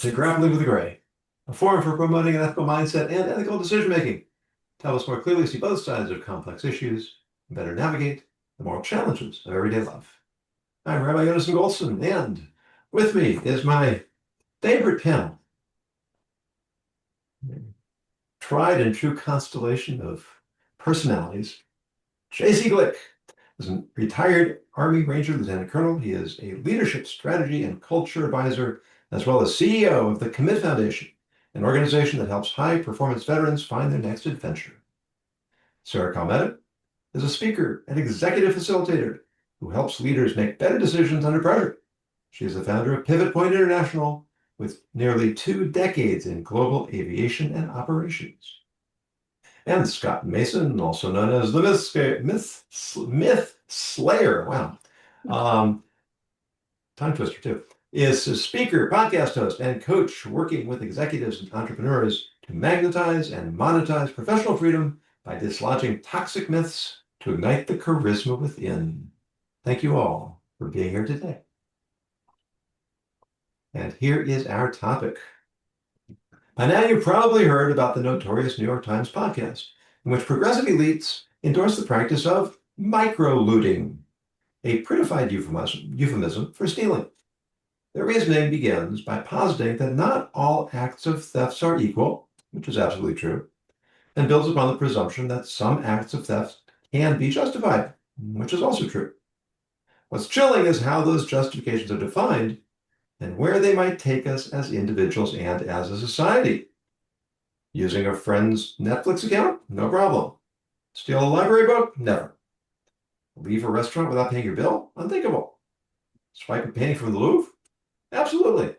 to Grappling with the Gray, a forum for promoting an ethical mindset and ethical decision-making to help us more clearly see both sides of complex issues and better navigate the moral challenges of everyday life. I'm Rabbi Yonason Goldson, and with me is my favorite panel, tried and true constellation of personalities. JC Glick is a retired Army Ranger Lieutenant Colonel. He is a leadership strategy and culture advisor, as well as CEO of the Commit Foundation, an organization that helps high-performance veterans find their next adventure. Sarah Kalmeta is a speaker and executive facilitator who helps leaders make better decisions under pressure. She is the founder of Pivot Point International, with nearly 2 decades in global aviation and operations. And Scott Mason, also known as the Myth Slayer, wow, tongue twister too, is a speaker, podcast host, and coach working with executives and entrepreneurs to magnetize and monetize professional freedom by dislodging toxic myths to ignite the charisma within. Thank you all for being here today. And here is our topic. By now, you've probably heard about the notorious New York Times podcast, in which progressive elites endorse the practice of microlooting, a prettified euphemism for stealing. Their reasoning begins by positing that not all acts of theft are equal, which is absolutely true, and builds upon the presumption that some acts of theft can be justified, which is also true. What's chilling is how those justifications are defined and where they might take us as individuals and as a society. Using a friend's Netflix account? No problem. Steal a library book? Never. Leave a restaurant without paying your bill? Unthinkable. Swipe a painting from the Louvre? Absolutely.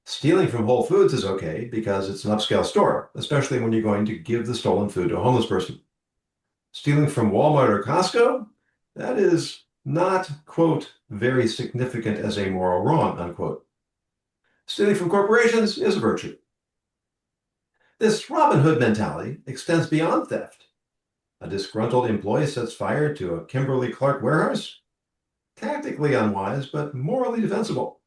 Stealing from Whole Foods is okay because it's an upscale store, especially when you're going to give the stolen food to a homeless person. Stealing from Walmart or Costco? That is not, quote, very significant as a moral wrong, unquote. Stealing from corporations is a virtue. This Robin Hood mentality extends beyond theft. A disgruntled employee sets fire to a Kimberly-Clark warehouse? Tactically unwise, but morally defensible.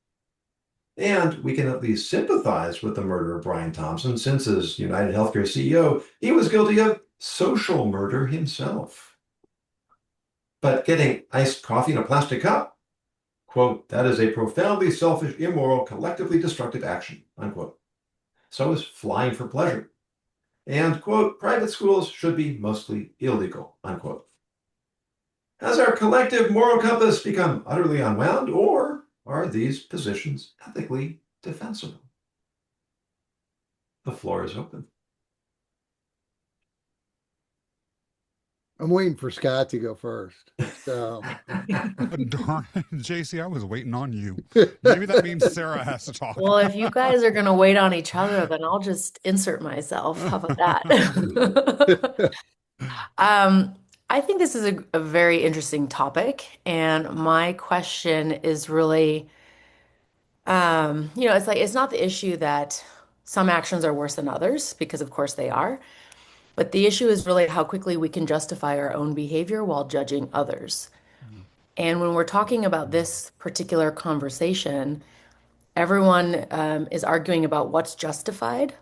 And we can at least sympathize with the murder of Brian Thompson, since as United Healthcare CEO, he was guilty of social murder himself. But getting iced coffee in a plastic cup? Quote, that is a profoundly selfish, immoral, collectively destructive action, unquote. So is flying for pleasure. And, quote, private schools should be mostly illegal, unquote. Has our collective moral compass become utterly unwound, or are these positions ethically defensible? The floor is open. I'm waiting for Scott to go first. So. Darn it, JC, I was waiting on you. Maybe that means Sarah has to talk. Well, if you guys are going to wait on each other, then I'll just insert myself. How about that? I think this is a very interesting topic. And my question is really, it's not the issue that some actions are worse than others, because of course they are. But the issue is really how quickly we can justify our own behavior while judging others. And when we're talking about this particular conversation, everyone is arguing about what's justified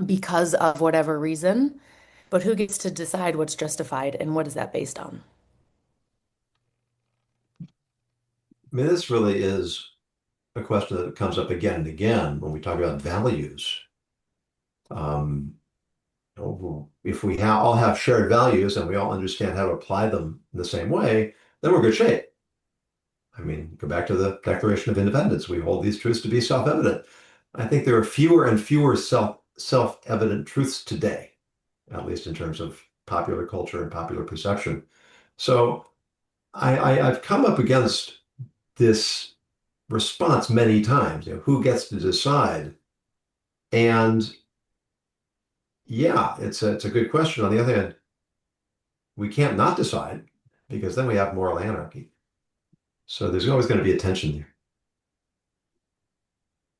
because of whatever reason. But who gets to decide what's justified and what is that based on? I mean, this really is a question that comes up again and again when we talk about values. If we all have shared values and we all understand how to apply them in the same way, then we're in good shape. I mean, go back to the Declaration of Independence. We hold these truths to be self-evident. I think there are fewer and fewer self-evident truths today, at least in terms of popular culture and popular perception. So I've come up against this response many times, who gets to decide? And yeah, it's a good question. On the other hand, we can't not decide, because then we have moral anarchy. So there's always going to be a tension there.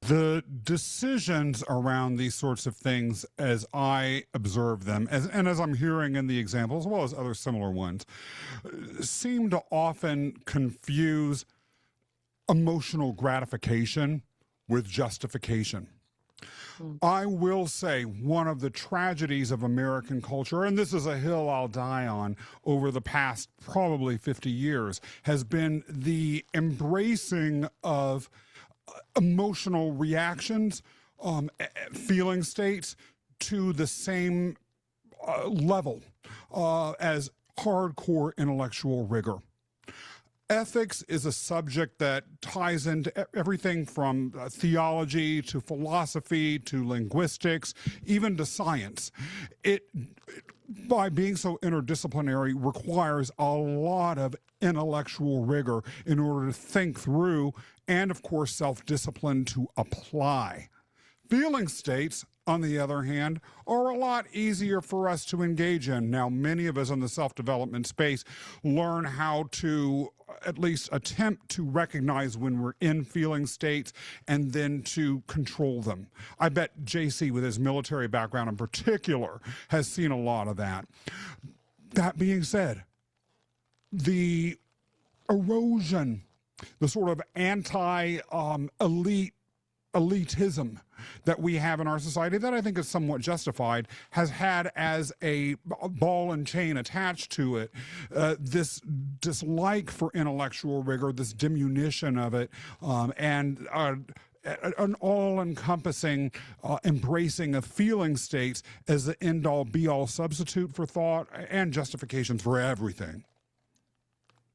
The decisions around these sorts of things, as I observe them, and as I'm hearing in the example, as well as other similar ones, seem to often confuse emotional gratification with justification. Mm. I will say one of the tragedies of American culture, and this is a hill I'll die on over the past probably 50 years, has been the embracing of emotional reactions, feeling states to the same level as hardcore intellectual rigor. Ethics is a subject that ties into everything from theology to philosophy to linguistics, even to science. It, by being so interdisciplinary, requires a lot of intellectual rigor in order to think through and, of course, self-discipline to apply. Feeling states, on the other hand, are a lot easier for us to engage in. Now, many of us in the self-development space learn how to at least attempt to recognize when we're in feeling states and then to control them. I bet JC, with his military background in particular, has seen a lot of that. That being said, the erosion, the sort of elitism that we have in our society, that I think is somewhat justified, has had as a ball and chain attached to it this dislike for intellectual rigor, this diminution of it, and an all-encompassing embracing of feeling states as the end-all be-all substitute for thought and justifications for everything.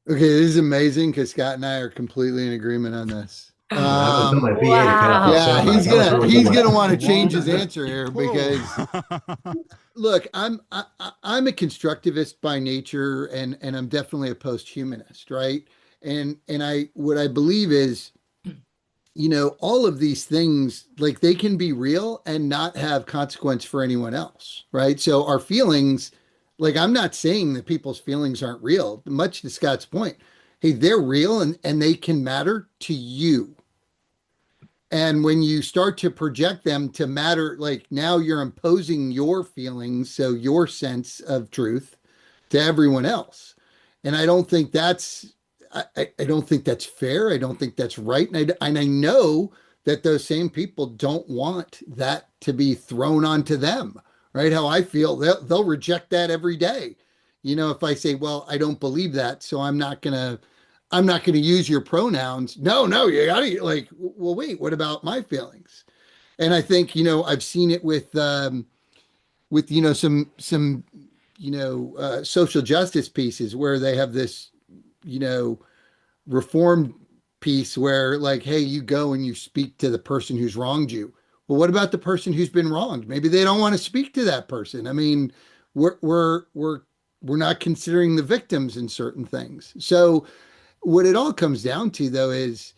Okay, this is amazing because Scott and I are completely in agreement on this. I've done my BA to cut out the Wow. Yeah, sound. he's gonna Whoa. want to change his answer here because Whoa. look, I'm a constructivist by nature, and I'm definitely a post-humanist, right? And what I believe is, all of these things, like, they can be real and not have consequence for anyone else, right? So our feelings, like, I'm not saying that people's feelings aren't real, much to Scott's point. Hey, they're real and they can matter to you. And when you start to project them to matter, like, now you're imposing your feelings, so your sense of truth, to everyone else. And I don't think that's I don't think that's fair. I don't think that's right. And I know that those same people don't want that to be thrown onto them, right? How I feel, they'll reject that every day. If I say, well, I don't believe that, so I'm not gonna use your pronouns. No, you gotta, like, well, wait, what about my feelings? And I think, I've seen it with some social justice pieces where they have this, reform piece where, like, hey, you go and you speak to the person who's wronged you. Well, what about the person who's been wronged? Maybe they don't want to speak to that person. I mean, we're not considering the victims in certain things. So what it all comes down to, though, is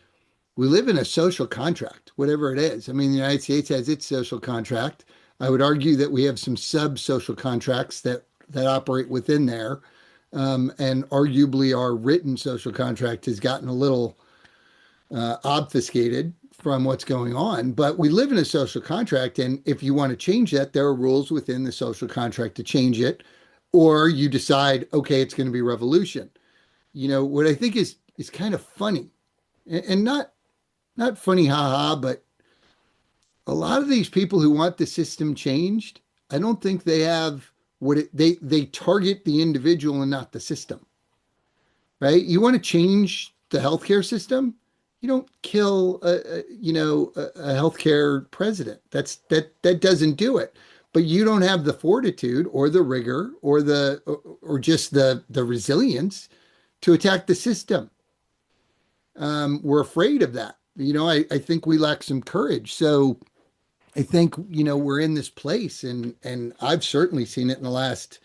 we live in a social contract, whatever it is. I mean, the United States has its social contract. I would argue that we have some sub-social contracts that operate within there. And arguably our written social contract has gotten a little obfuscated from what's going on. But we live in a social contract, and if you want to change that, there are rules within the social contract to change it, or you decide, okay, it's going to be revolution. What I think is kind of funny, and not funny, haha, but a lot of these people who want the system changed, I don't think they have they target the individual and not the system, right? You want to change the healthcare system, you don't kill a healthcare president. That doesn't do it. But you don't have the fortitude or the rigor or just the resilience to attack the system. We're afraid of that. I think we lack some courage. So I think, we're in this place, and I've certainly seen it in the last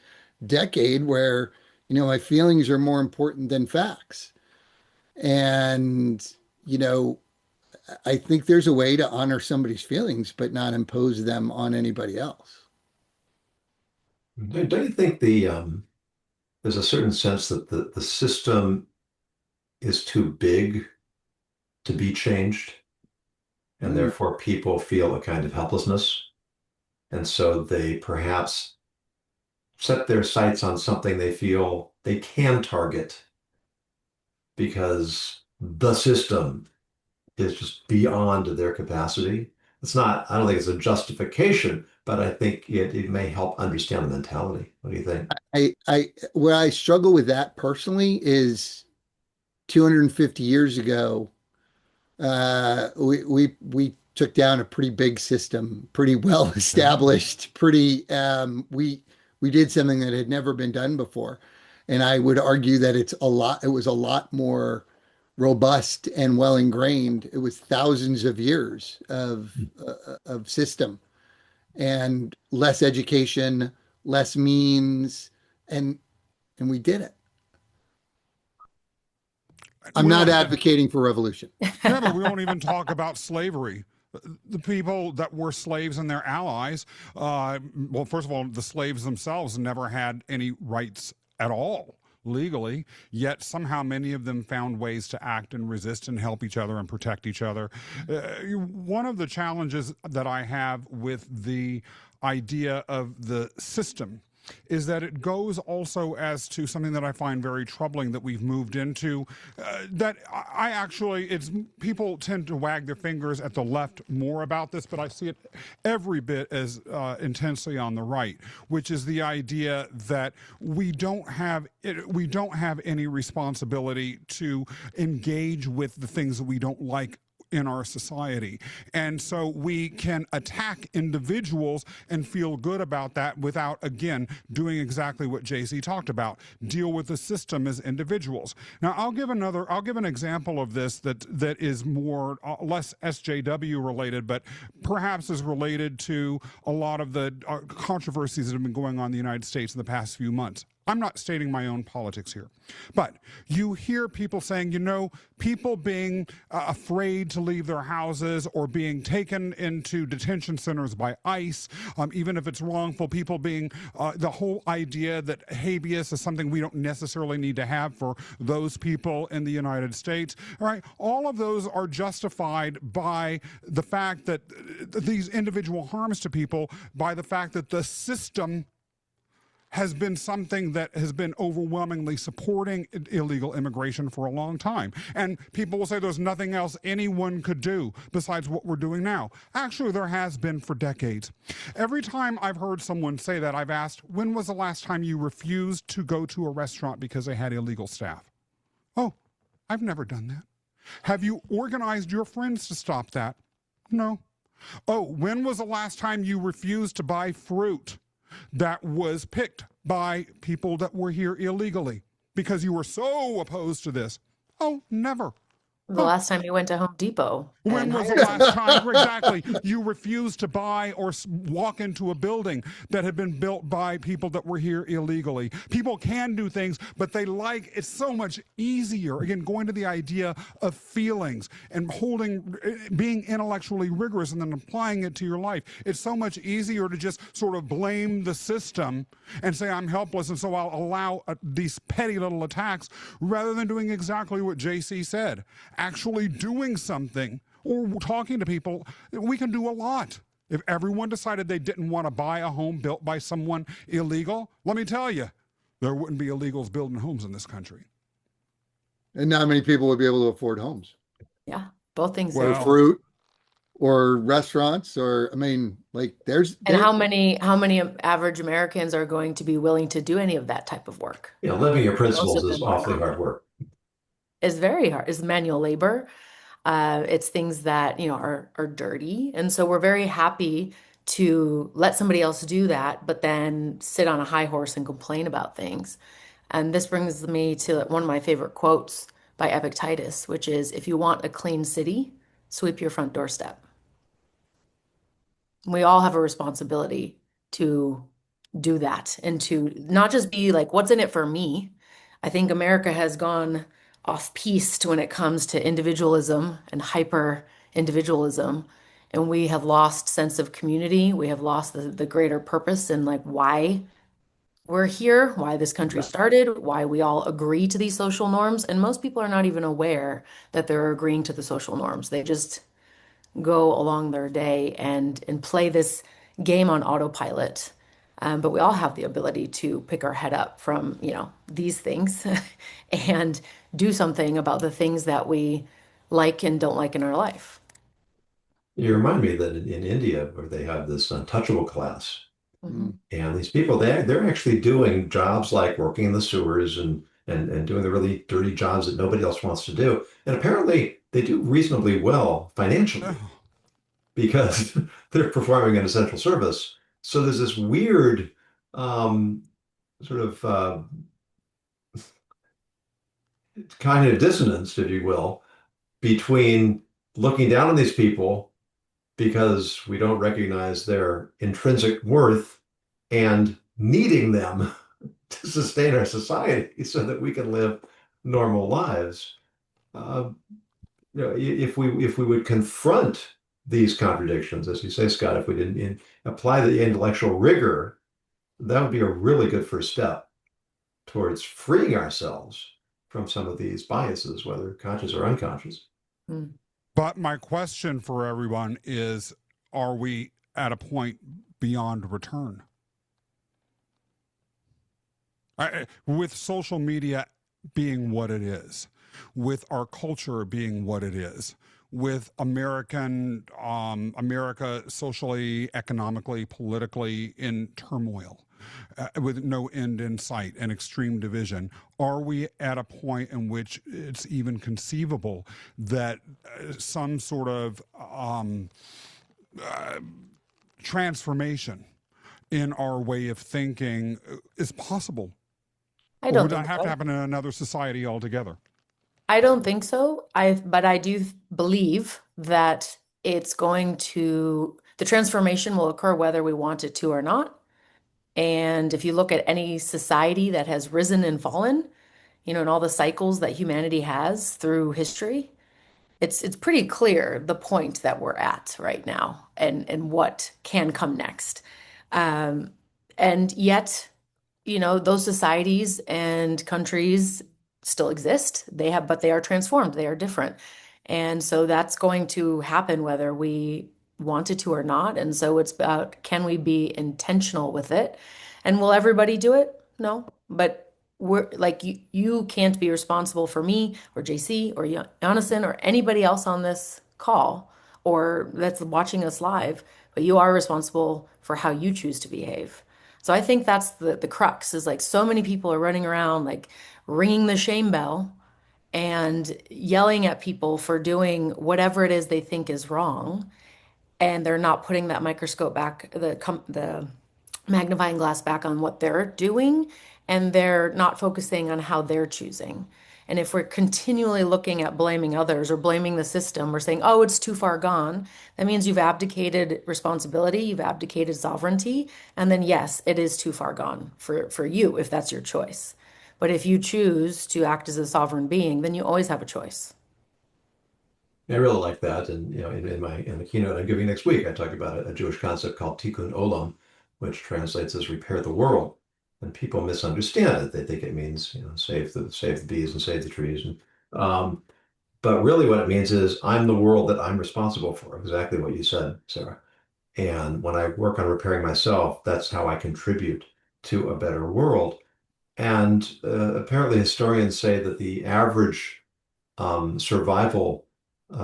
decade where, my feelings are more important than facts. And, I think there's a way to honor somebody's feelings, but not impose them on anybody else. Don't you think there's a certain sense that the system is too big to be changed, and therefore people feel a kind of helplessness, and so they perhaps set their sights on something they feel they can target because the system is just beyond their capacity. It's not, I don't think it's a justification, but I think it may help understand the mentality. What do you think? Where I struggle with that personally is 250 years ago, we took down a pretty big system, pretty well established, pretty we did something that had never been done before. And I would argue that it was a lot more robust and well ingrained. It was thousands of years of system and less education, less means, and and we did it. I'm We not don't, advocating for revolution. yeah, but we don't even talk about slavery. The people that were slaves and their allies, well, first of all, the slaves themselves never had any rights at all legally, yet somehow many of them found ways to act and resist and help each other and protect each other. One of the challenges that I have with the idea of the system is that it goes also as to something that I find very troubling that we've moved into. That I actually, it's people tend to wag their fingers at the left more about this, but I see it every bit as intensely on the right, which is the idea that we don't have any responsibility to engage with the things that we don't like in our society. And so we can attack individuals and feel good about that without, again, doing exactly what JC talked about, deal with the system as individuals. Now, I'll give an example of this that is more, less SJW related, but perhaps is related to a lot of the controversies that have been going on in the United States in the past few months. I'm not stating my own politics here, but you hear people saying, people being afraid to leave their houses or being taken into detention centers by ICE, even if it's wrongful, people being, the whole idea that habeas is something we don't necessarily need to have for those people in the United States, all right? All of those are justified by the fact that these individual harms to people, by the fact that the system has been something that has been overwhelmingly supporting illegal immigration for a long time. And people will say there's nothing else anyone could do besides what we're doing now. Actually, there has been for decades. Every time I've heard someone say that, I've asked, when was the last time you refused to go to a restaurant because they had illegal staff? Oh, I've never done that. Have you organized your friends to stop that? No. Oh, when was the last time you refused to buy fruit that was picked by people that were here illegally because you were so opposed to this? Oh, never. The last time you went to Home Depot. When was the last time exactly you refused to buy or walk into a building that had been built by people that were here illegally? People can do things, but it's so much easier. Again, going to the idea of feelings and being intellectually rigorous and then applying it to your life. It's so much easier to just sort of blame the system and say, I'm helpless, and so I'll allow these petty little attacks rather than doing exactly what JC said. Actually doing something or talking to people. We can do a lot. If everyone decided they didn't want to buy a home built by someone illegal, let me tell you, there wouldn't be illegals building homes in this country. And not many people would be able to afford homes. Yeah, both things. Or fruit or restaurants or, And how many average Americans are going to be willing to do any of that type of work? Living your principles is awfully hard work. It's very hard. It's manual labor. It's things that, are dirty. And so we're very happy to let somebody else do that, but then sit on a high horse and complain about things. And this brings me to one of my favorite quotes by Epictetus, which is, if you want a clean city, sweep your front doorstep. We all have a responsibility to do that and to not just be like, what's in it for me? I think America has gone off-piste when it comes to individualism and hyper-individualism. And we have lost sense of community. We have lost the greater purpose and why we're here, why this country started, why we all agree to these social norms. And most people are not even aware that they're agreeing to the social norms. They just go along their day and play this game on autopilot. But we all have the ability to pick our head up from, these things and do something about the things that we like and don't like in our life. You remind me that in India, where they have this untouchable class, Mhm. and these people, they're actually doing jobs like working in the sewers and doing the really dirty jobs that nobody else wants to do. And apparently they do reasonably well financially Oh, because they're performing an essential service. So there's this weird um, sort of kind of dissonance, if you will, between looking down on these people because we don't recognize their intrinsic worth and needing them to sustain our society so that we can live normal lives. Uh, if we would confront these contradictions, as you say, Scott, if we didn't apply the intellectual rigor, that would be a really good first step towards freeing ourselves from some of these biases, whether conscious or unconscious. Mm. but my question for everyone is, are we at a point beyond return? With social media being what it is, with our culture being what it is, with America socially, economically, politically in turmoil, with no end in sight and extreme division, are we at a point in which it's even conceivable that some sort of transformation in our way of thinking is possible? I Or don't would that think have to so. happen in another society altogether? I don't think so. But I do believe that it's going to, the transformation will occur whether we want it to or not. And if you look at any society that has risen and fallen, and all the cycles that humanity has through history, it's pretty clear the point that we're at right now and what can come next. Um, and yet, those societies and countries still exist. But they are transformed, they are different. And so that's going to happen whether we want it to or not. And so it's about, can we be intentional with it? And will everybody do it? No. But we're like, you can't be responsible for me or JC or Jonathan or anybody else on this call or that's watching us live, but you are responsible for how you choose to behave. So I think that's the crux is like so many people are running around like ringing the shame bell and yelling at people for doing whatever it is they think is wrong, and they're not putting that microscope back, the magnifying glass back on what they're doing, and they're not focusing on how they're choosing. And if we're continually looking at blaming others or blaming the system or saying, oh, it's too far gone, that means you've abdicated responsibility, you've abdicated sovereignty, and then yes, it is too far gone for you if that's your choice. But if you choose to act as a sovereign being, then you always have a choice. I really like that. And in the keynote I'm giving next week, I talk about a Jewish concept called tikkun olam, which translates as repair the world. And people misunderstand it. They think it means, save the bees and save the trees. But really what it means is I'm the world that I'm responsible for, exactly what you said, Sarah. And when I work on repairing myself, that's how I contribute to a better world. And apparently historians say that the average survival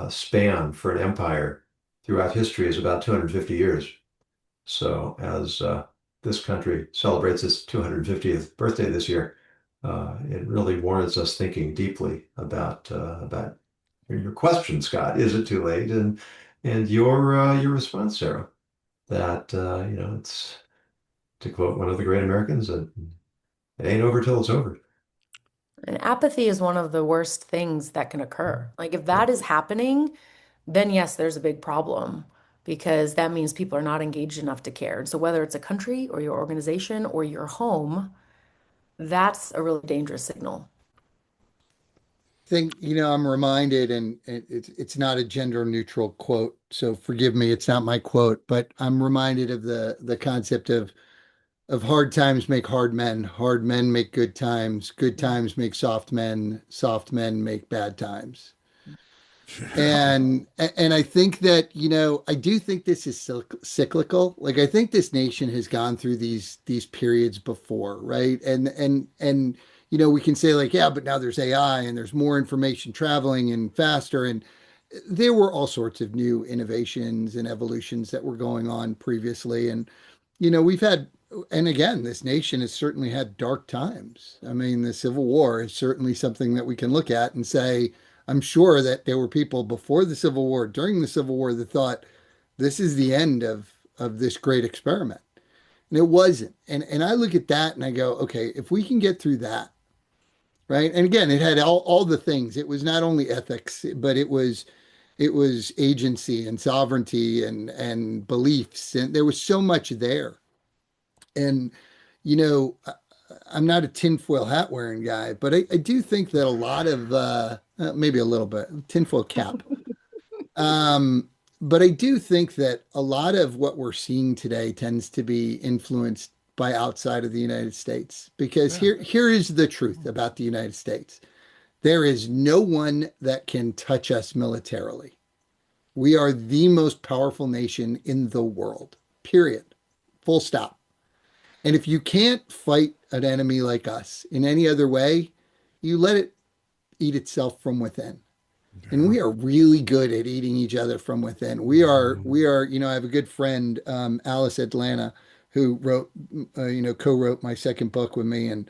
span for an empire throughout history is about 250 years. So as this country celebrates its 250th birthday this year, it really warrants us thinking deeply about your question, Scott. Is it too late? And your response, Sarah, that it's to quote one of the great Americans, that it ain't over till it's over. And apathy is one of the worst things that can occur. Like if Yeah. that is happening, then yes, there's a big problem because that means people are not engaged enough to care. And so whether it's a country or your organization or your home, that's a really dangerous signal. Think, I'm reminded, and it's not a gender neutral quote, so forgive me, it's not my quote, but I'm reminded of the concept of hard times make hard men make good times make soft men make bad times. And I think that, I do think this is cyclical. Like I think this nation has gone through these periods before, right? And we can say like, yeah, but now there's AI and there's more information traveling and faster. And there were all sorts of new innovations and evolutions that were going on previously. And, we've had, and again, this nation has certainly had dark times. I mean, the Civil War is certainly something that we can look at and say, I'm sure that there were people before the Civil War, during the Civil War, that thought this is the end of this great experiment. And it wasn't. And I look at that and I go, okay, if we can get through that, right? And again, it had all the things. It was not only ethics, but it was agency and sovereignty and beliefs, and there was so much there. And you know, I- I'm not a tinfoil hat wearing guy, but I do think that a lot of maybe a little bit tinfoil cap. Um, but I do think that a lot of what we're seeing today tends to be influenced by outside of the United States. Because Yeah. here is the truth about the United States. There is no one that can touch us militarily. We are the most powerful nation in the world, period. Full stop. And if you can't fight an enemy like us in any other way, you let it eat itself from within. And Yeah. we are really good at eating each other from within. We are, I have a good friend, Alice Atlanta, who co-wrote my second book with me. And,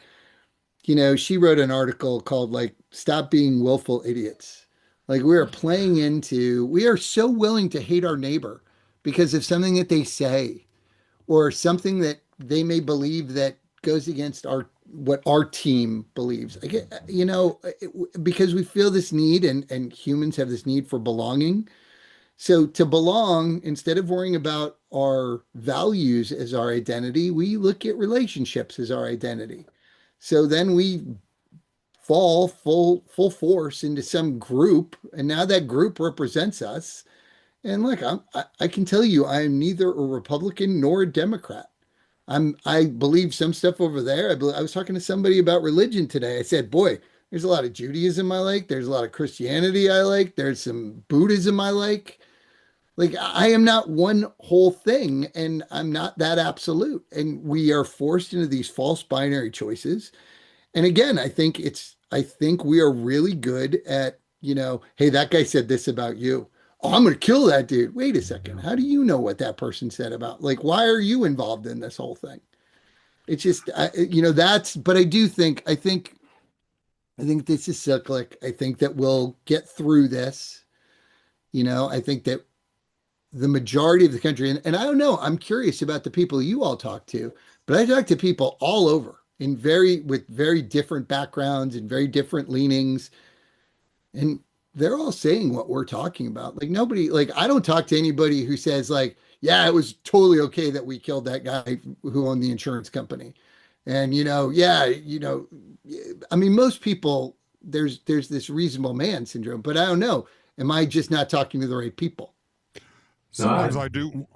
she wrote an article called like, Stop Being Willful Idiots. Like we are so willing to hate our neighbor because of something that they say or something that they may believe that goes against what our team believes. I get, because we feel this need and humans have this need for belonging. So to belong, instead of worrying about our values as our identity, we look at relationships as our identity. So then we fall full force into some group, and now that group represents us. And look, I can tell you, I am neither a Republican nor a Democrat. I believe some stuff over there. I was talking to somebody about religion today. I said, boy, there's a lot of Judaism I like. There's a lot of Christianity I like. There's some Buddhism I like. Like I am not one whole thing and I'm not that absolute. And we are forced into these false binary choices. And again, I think we are really good at, hey, that guy said this about you. Oh, I'm going to kill that dude. Wait a second. How do you know what that person said about? Like, why are you involved in this whole thing? It's just, but I think this is cyclic. I think that we'll get through this. I think that the majority of the country, and I don't know, I'm curious about the people you all talk to, but I talk to people all over with very different backgrounds and very different leanings. And they're all saying what we're talking about. Like nobody, like I don't talk to anybody who says like, yeah, it was totally okay that we killed that guy who owned the insurance company. And yeah, I mean, most people there's this reasonable man syndrome, but I don't know. Am I just not talking to the right people? No, Sometimes I do.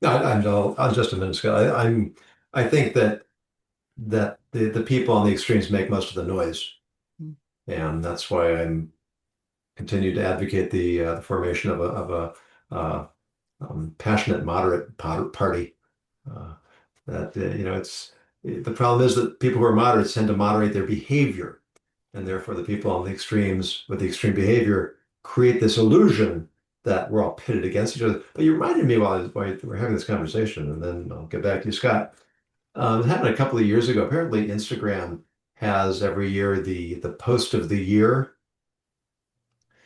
Oh, I'll just a minute, Scott. I think that the people on the extremes make most of the noise, and that's why I'm continue to advocate the formation of a passionate moderate party. Uh, that it's the problem is that people who are moderates tend to moderate their behavior, and therefore the people on the extremes with the extreme behavior create this illusion that we're all pitted against each other. But you reminded me while we're having this conversation, and then I'll get back to you, Scott. It happened a couple of years ago. Apparently, Instagram has every year the post of the year,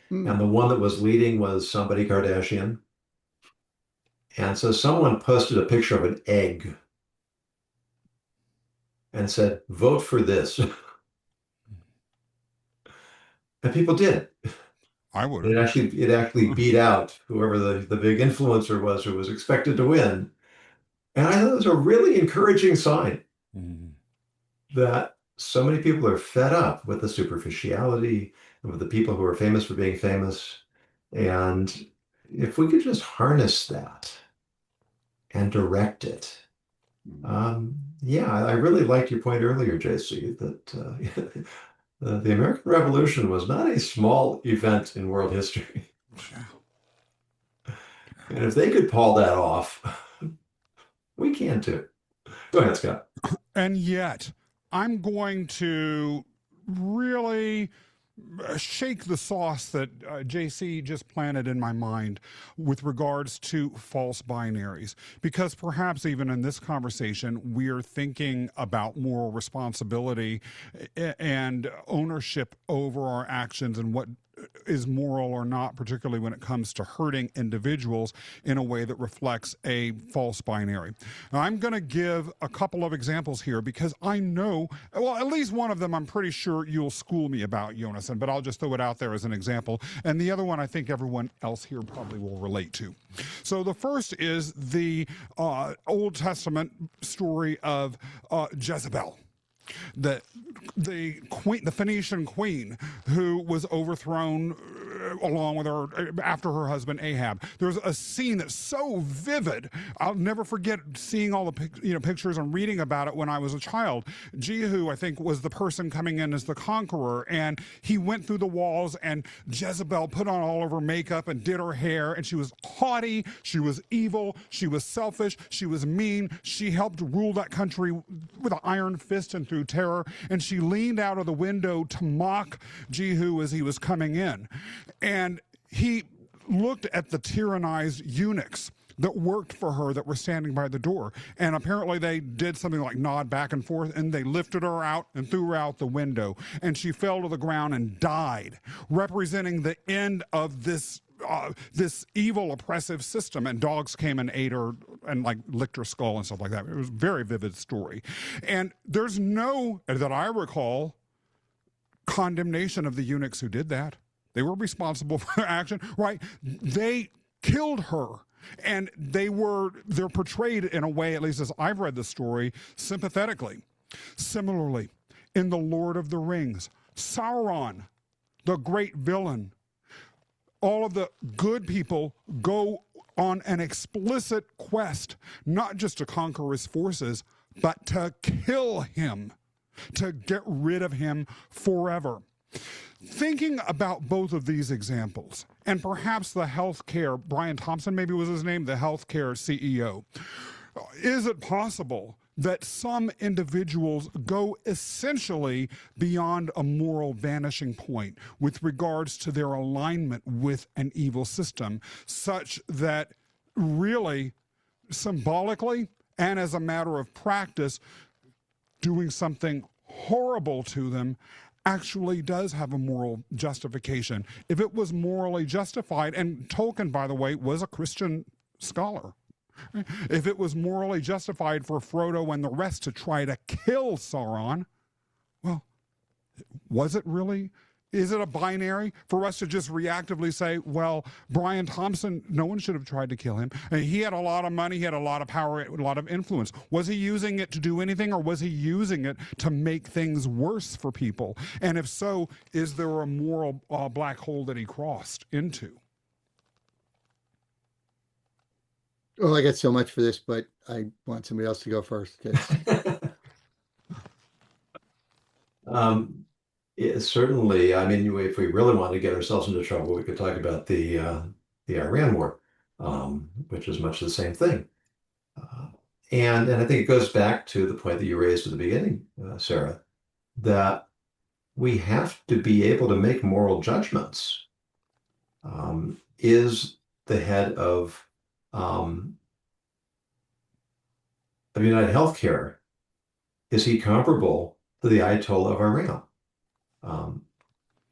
Hmm. and the one that was leading was somebody Kardashian. And so someone posted a picture of an egg and said, "Vote for this," and people did. I would It have. actually beat out whoever the big influencer was who was expected to win. And I thought it was a really encouraging sign Mm. that so many people are fed up with the superficiality and with the people who are famous for being famous. And if we could just harness that and direct it. Yeah, I really liked your point earlier, JC, that the American Revolution was not a small event in world history. Yeah. And if they could pull that off, we can too. Go ahead, Scott. And yet, I'm going to really shake the sauce that JC just planted in my mind with regards to false binaries. Because perhaps even in this conversation, we're thinking about moral responsibility and ownership over our actions and what is moral or not, particularly when it comes to hurting individuals in a way that reflects a false binary. Now, I'm going to give a couple of examples here because I know, well, at least one of them I'm pretty sure you'll school me about, Jonathan, but I'll just throw it out there as an example. And the other one I think everyone else here probably will relate to. So the first is the Old Testament story of Jezebel. The queen, the Phoenician queen, who was overthrown along with her after her husband Ahab. There's a scene that's so vivid. I'll never forget seeing all the pictures and reading about it when I was a child. Jehu, I think, was the person coming in as the conqueror, and he went through the walls, and Jezebel put on all of her makeup and did her hair, and she was haughty, she was evil, she was selfish, she was mean. She helped rule that country with an iron fist and through terror, and she leaned out of the window to mock Jehu as he was coming in. And he looked at the tyrannized eunuchs that worked for her that were standing by the door. And apparently they did something like nod back and forth, and they lifted her out and threw her out the window. And she fell to the ground and died, representing the end of this evil, oppressive system. And dogs came and ate her and like licked her skull and stuff like that. It was a very vivid story. And there's no, that I recall, condemnation of the eunuchs who did that. They were responsible for their action, right? They killed her. And they're portrayed in a way, at least as I've read the story, sympathetically. Similarly, in The Lord of the Rings, Sauron, the great villain, all of the good people go on an explicit quest, not just to conquer his forces, but to kill him, to get rid of him forever. Thinking about both of these examples, and perhaps the healthcare, Brian Thompson maybe was his name, the healthcare CEO, is it possible that some individuals go essentially beyond a moral vanishing point with regards to their alignment with an evil system, such that really, symbolically and as a matter of practice, doing something horrible to them actually does have a moral justification? If it was morally justified, and Tolkien, by the way, was a Christian scholar, if it was morally justified for Frodo and the rest to try to kill Sauron, well, was it really? Is it a binary for us to just reactively say, well, Brian Thompson, no one should have tried to kill him. He had a lot of money, he had a lot of power, a lot of influence. Was he using it to do anything, or was he using it to make things worse for people? And if so, is there a moral black hole that he crossed into? Oh, I got so much for this, but I want somebody else to go first. Yeah, certainly. I mean, if we really want to get ourselves into trouble, we could talk about the Iran War, which is much the same thing. And I think it goes back to the point that you raised at the beginning, Sarah, that we have to be able to make moral judgments. Is the head of United Healthcare, is he comparable to the Ayatollah of Iran?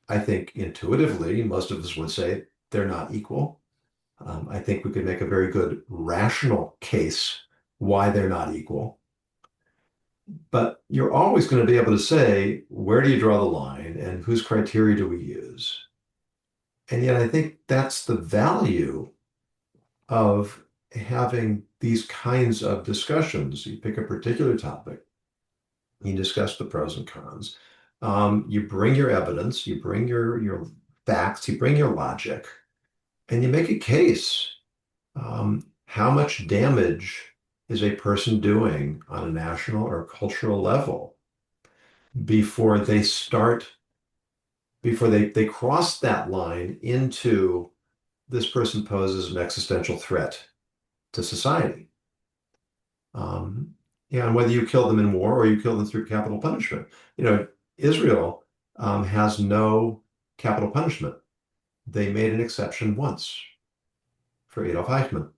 I think intuitively, most of us would say they're not equal. I think we could make a very good rational case why they're not equal. But you're always going to be able to say, where do you draw the line and whose criteria do we use? And yet I think that's the value of having these kinds of discussions. You pick a particular topic, you discuss the pros and cons. You bring your evidence, you bring your facts, you bring your logic, and you make a case. How much damage is a person doing on a national or cultural level before they cross that line into this person poses an existential threat to society? And whether you kill them in war or you kill them through capital punishment. Israel has no capital punishment. They made an exception once for Adolf Eichmann.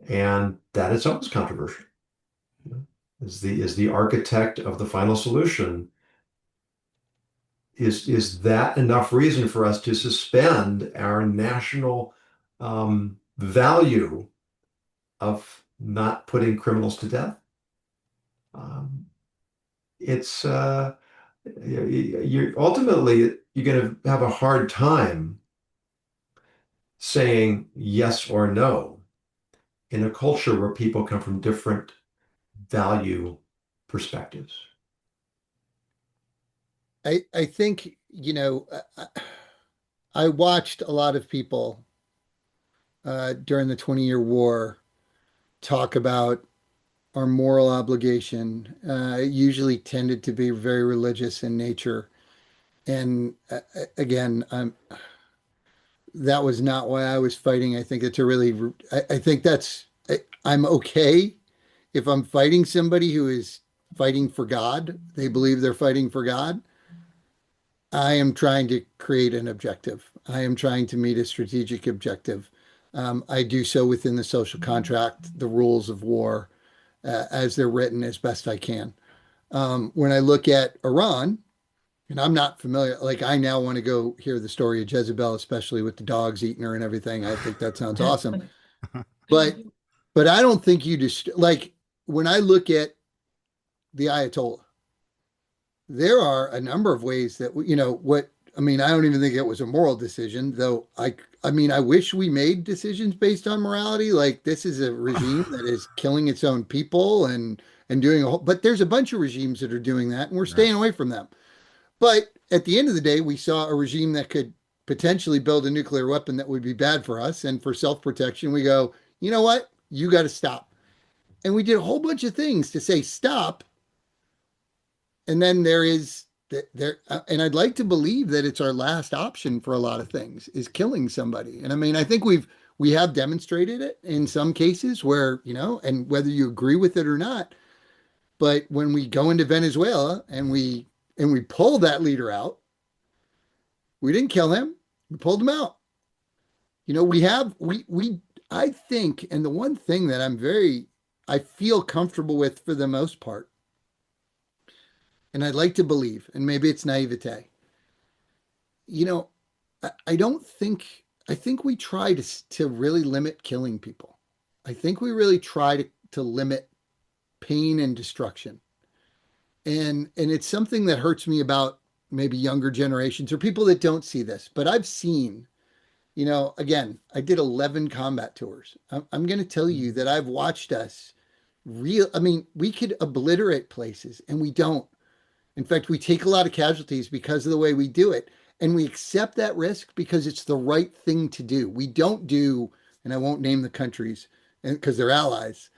And that itself is controversial. Is the architect of the final solution, is that enough reason for us to suspend our national value of not putting criminals to death? It's you're ultimately you're going to have a hard time saying yes or no in a culture where people come from different value perspectives. I think, I watched a lot of people during the 20-year war talk about our moral obligation. It usually tended to be very religious in nature. And again, that was not why I was fighting. I think it's a really, I think I'm okay if I'm fighting somebody who is fighting for God, they believe they're fighting for God. I am trying to create an objective. I am trying to meet a strategic objective. I do so within the social contract, the rules of war, as they're written as best I can. When I look at Iran, and I'm not familiar, like I now want to go hear the story of Jezebel, especially with the dogs eating her and everything. I think that sounds awesome. But I don't think you just like when I look at the Ayatollah, there are a number of ways that I mean, I don't even think it was a moral decision, though. I mean, I wish we made decisions based on morality. Like this is a regime that is killing its own people and doing but there's a bunch of regimes that are doing that, and we're staying away from them. But at the end of the day, we saw a regime that could potentially build a nuclear weapon that would be bad for us, and for self-protection, we go, you know what? You got to stop. And we did a whole bunch of things to say stop. And then and I'd like to believe that it's our last option for a lot of things is killing somebody. And I mean, I think we have demonstrated it in some cases where, and whether you agree with it or not, but when we go into Venezuela and we pull that leader out, we didn't kill him. We pulled him out. I think, and the one thing that I feel comfortable with for the most part, and I'd like to believe, and maybe it's naivete, I don't think, I think we try to really limit killing people. I think we really try to limit pain and destruction. And it's something that hurts me about maybe younger generations or people that don't see this. But I've seen, again, I did 11 combat tours. I'm going to tell you that I've watched us I mean, we could obliterate places and we don't. In fact, we take a lot of casualties because of the way we do it. And we accept that risk because it's the right thing to do. We don't do, and I won't name the countries because they're allies,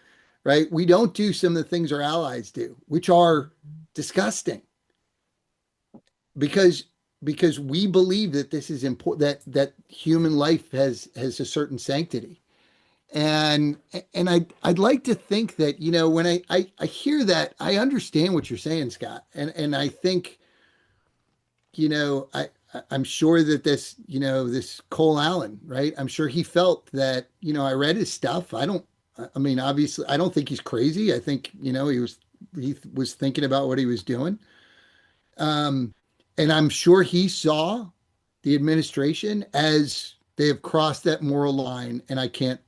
right? We don't do some of the things our allies do, which are disgusting. Because we believe that this is important, that human life has a certain sanctity. And I'd like to think that, when I hear that, I understand what you're saying, Scott. And I think, I'm sure that this Cole Allen, right? I'm sure he felt that, I read his stuff. I mean, obviously, I don't think he's crazy. I think, he was thinking about what he was doing. And I'm sure he saw the administration as they have crossed that moral line and I can't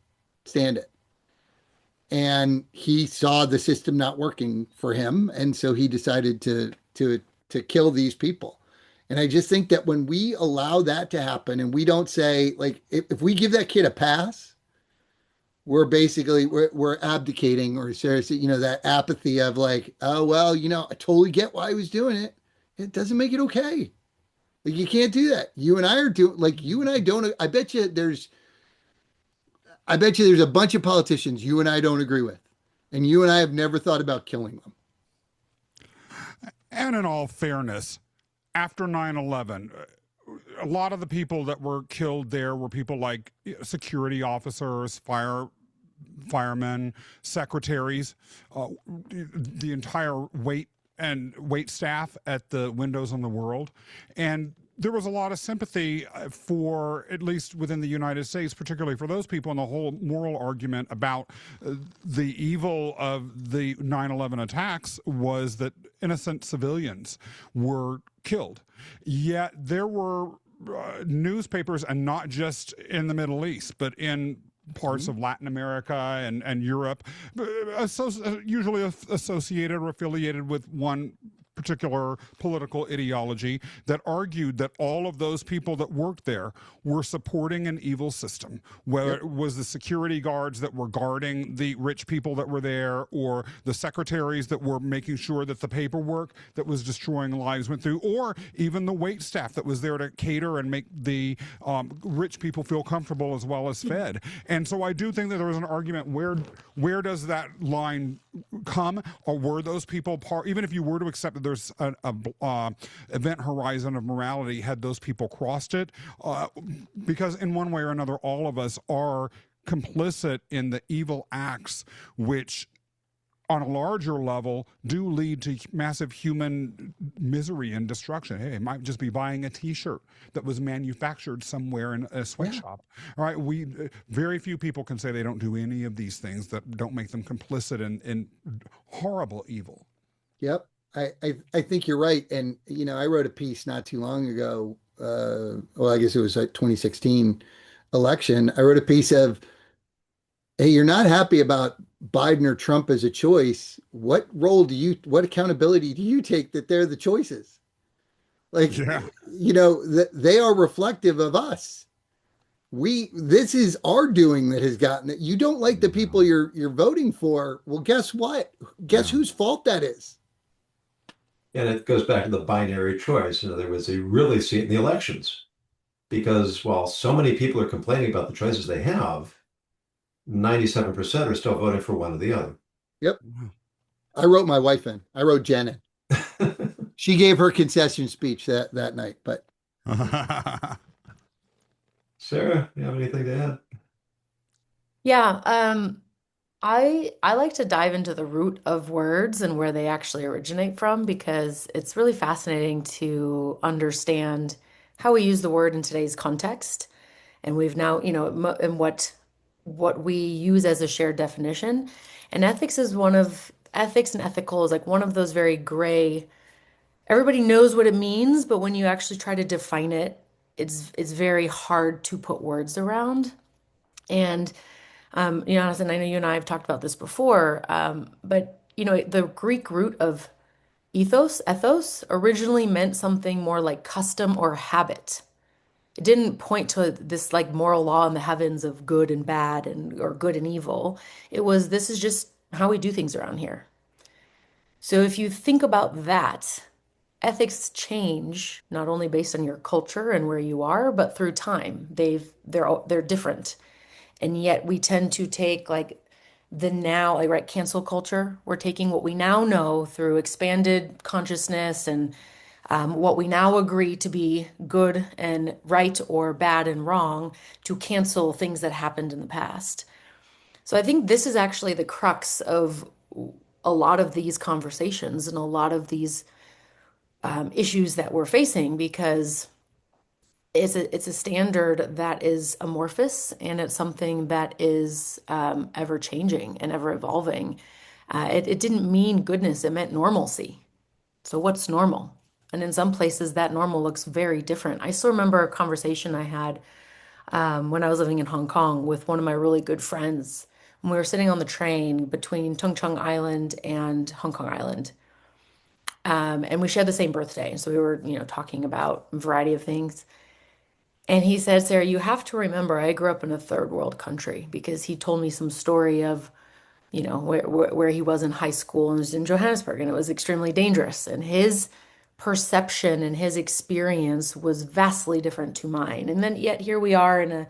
stand it. And he saw the system not working for him. And so he decided to kill these people. And I just think that when we allow that to happen and we don't say, like, if we give that kid a pass, we're basically, we're abdicating or seriously, that apathy of like, oh, well, I totally get why he was doing it. It doesn't make it okay. Like you can't do that. You and I are doing like you and I don't. I bet you there's a bunch of politicians you and I don't agree with, and you and I have never thought about killing them. And in all fairness, after 9/11, a lot of the people that were killed there were people like security officers, firemen, secretaries. The entire weight and wait staff at the windows on the world. And there was a lot of sympathy for, at least within the United States, particularly for those people, in the whole moral argument about the evil of the 9/11 attacks was that innocent civilians were killed. Yet there were newspapers, and not just in the Middle East, but in parts of Latin America and Europe, usually associated or affiliated with one particular political ideology, that argued that all of those people that worked there were supporting an evil system, whether it was the security guards that were guarding the rich people that were there, or the secretaries that were making sure that the paperwork that was destroying lives went through, or even the wait staff that was there to cater and make the rich people feel comfortable as well as fed. And so I do think that there was an argument, where does that line come, or were those people even if you were to accept that there's an event horizon of morality, had those people crossed it? Because in one way or another, all of us are complicit in the evil acts, which on a larger level do lead to massive human misery and destruction. Hey, it might just be buying a t-shirt that was manufactured somewhere in a sweatshop. All right, very few people can say they don't do any of these things that don't make them complicit in horrible evil. Yep. I think you're right. And, I wrote a piece not too long ago. Well, I guess it was like 2016 election. I wrote a piece of, hey, you're not happy about Biden or Trump as a choice. What accountability do you take that they're the choices? Like, they are reflective of us. This is our doing that has gotten it. You don't like the people you're voting for. Well, guess what? Guess whose fault that is? And it goes back to the binary choice. In other words, they really see it in the elections, because while so many people are complaining about the choices they have, 97% are still voting for one or the other. Yep. I wrote my wife in. I wrote Jen in. She gave her concession speech that night, but. Sarah, you have anything to add? Yeah, I like to dive into the root of words and where they actually originate from, because it's really fascinating to understand how we use the word in today's context. And we've now, and what we use as a shared definition. And ethics and ethical is like one of those very gray, everybody knows what it means, but when you actually try to define it, it's very hard to put words around. And Jonathan, I know you and I have talked about this before, but the Greek root of ethos, originally meant something more like custom or habit. It didn't point to this like moral law in the heavens of good and bad or good and evil. It was, this is just how we do things around here. So if you think about that, ethics change not only based on your culture and where you are, but through time. They're different. And yet we tend to take like the now, like, right, cancel culture. We're taking what we now know through expanded consciousness and what we now agree to be good and right or bad and wrong, to cancel things that happened in the past. So I think this is actually the crux of a lot of these conversations and a lot of these issues that we're facing, because it's a standard that is amorphous, and it's something that is ever changing and ever evolving. It didn't mean goodness, it meant normalcy. So what's normal? And in some places that normal looks very different. I still remember a conversation I had when I was living in Hong Kong with one of my really good friends. When we were sitting on the train between Tung Chung Island and Hong Kong Island. And we shared the same birthday. So we were, talking about a variety of things. And he said, Sarah, you have to remember, I grew up in a third world country, because he told me some story of, where he was in high school, and it was in Johannesburg, and it was extremely dangerous. And his perception and his experience was vastly different to mine. And then yet here we are in a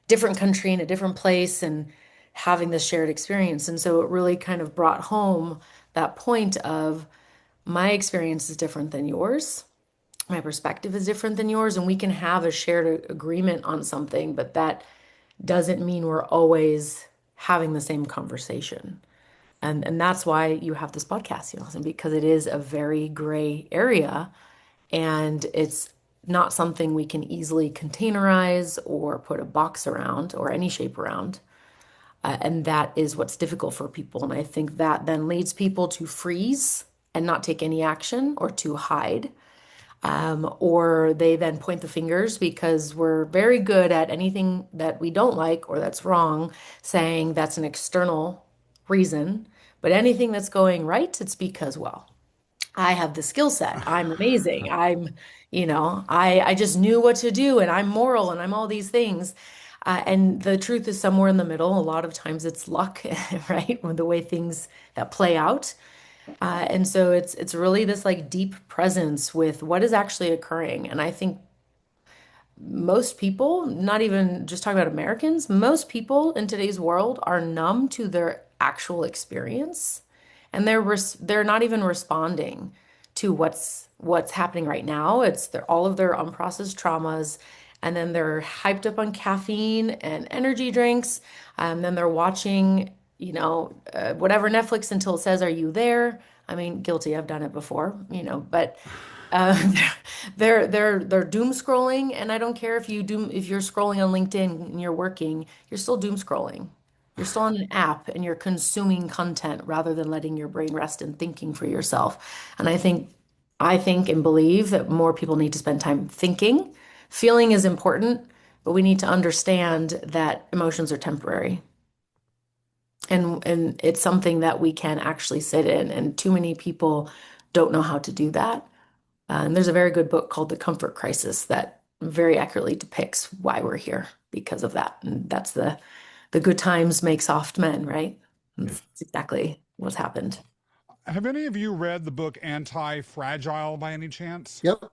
different country, in a different place, and having this shared experience. And so it really kind of brought home that point of, my experience is different than yours. My perspective is different than yours, and we can have a shared agreement on something, but that doesn't mean we're always having the same conversation. And that's why you have this podcast, because it is a very gray area and it's not something we can easily containerize or put a box around or any shape around. And that is what's difficult for people. And I think that then leads people to freeze and not take any action or to hide. Or they then point the fingers because we're very good at anything that we don't like or that's wrong, saying that's an external reason. But anything that's going right, it's because, well, I have the skill set. I'm amazing. I just knew what to do and I'm moral and I'm all these things. And the truth is somewhere in the middle. A lot of times it's luck, right? The way things that play out. And so it's really this like deep presence with what is actually occurring. And I think most people, not even just talking about Americans, most people in today's world are numb to their actual experience, and they're not even responding to what's happening right now. It's all of their unprocessed traumas, and then they're hyped up on caffeine and energy drinks, and then they're watching, whatever Netflix until it says, "Are you there?" I mean, guilty. I've done it before, but uh, they're doom scrolling, and I don't care if you're scrolling on LinkedIn and you're working, you're still doom scrolling. You're still on an app and you're consuming content rather than letting your brain rest and thinking for yourself. And I think and believe that more people need to spend time thinking. Feeling is important, but we need to understand that emotions are temporary. And it's something that we can actually sit in, and too many people don't know how to do that. And there's a very good book called The Comfort Crisis that very accurately depicts why we're here because of that. And that's the good times make soft men, right? Yeah. That's exactly what's happened. Have any of you read the book Anti-Fragile by any chance? Yep.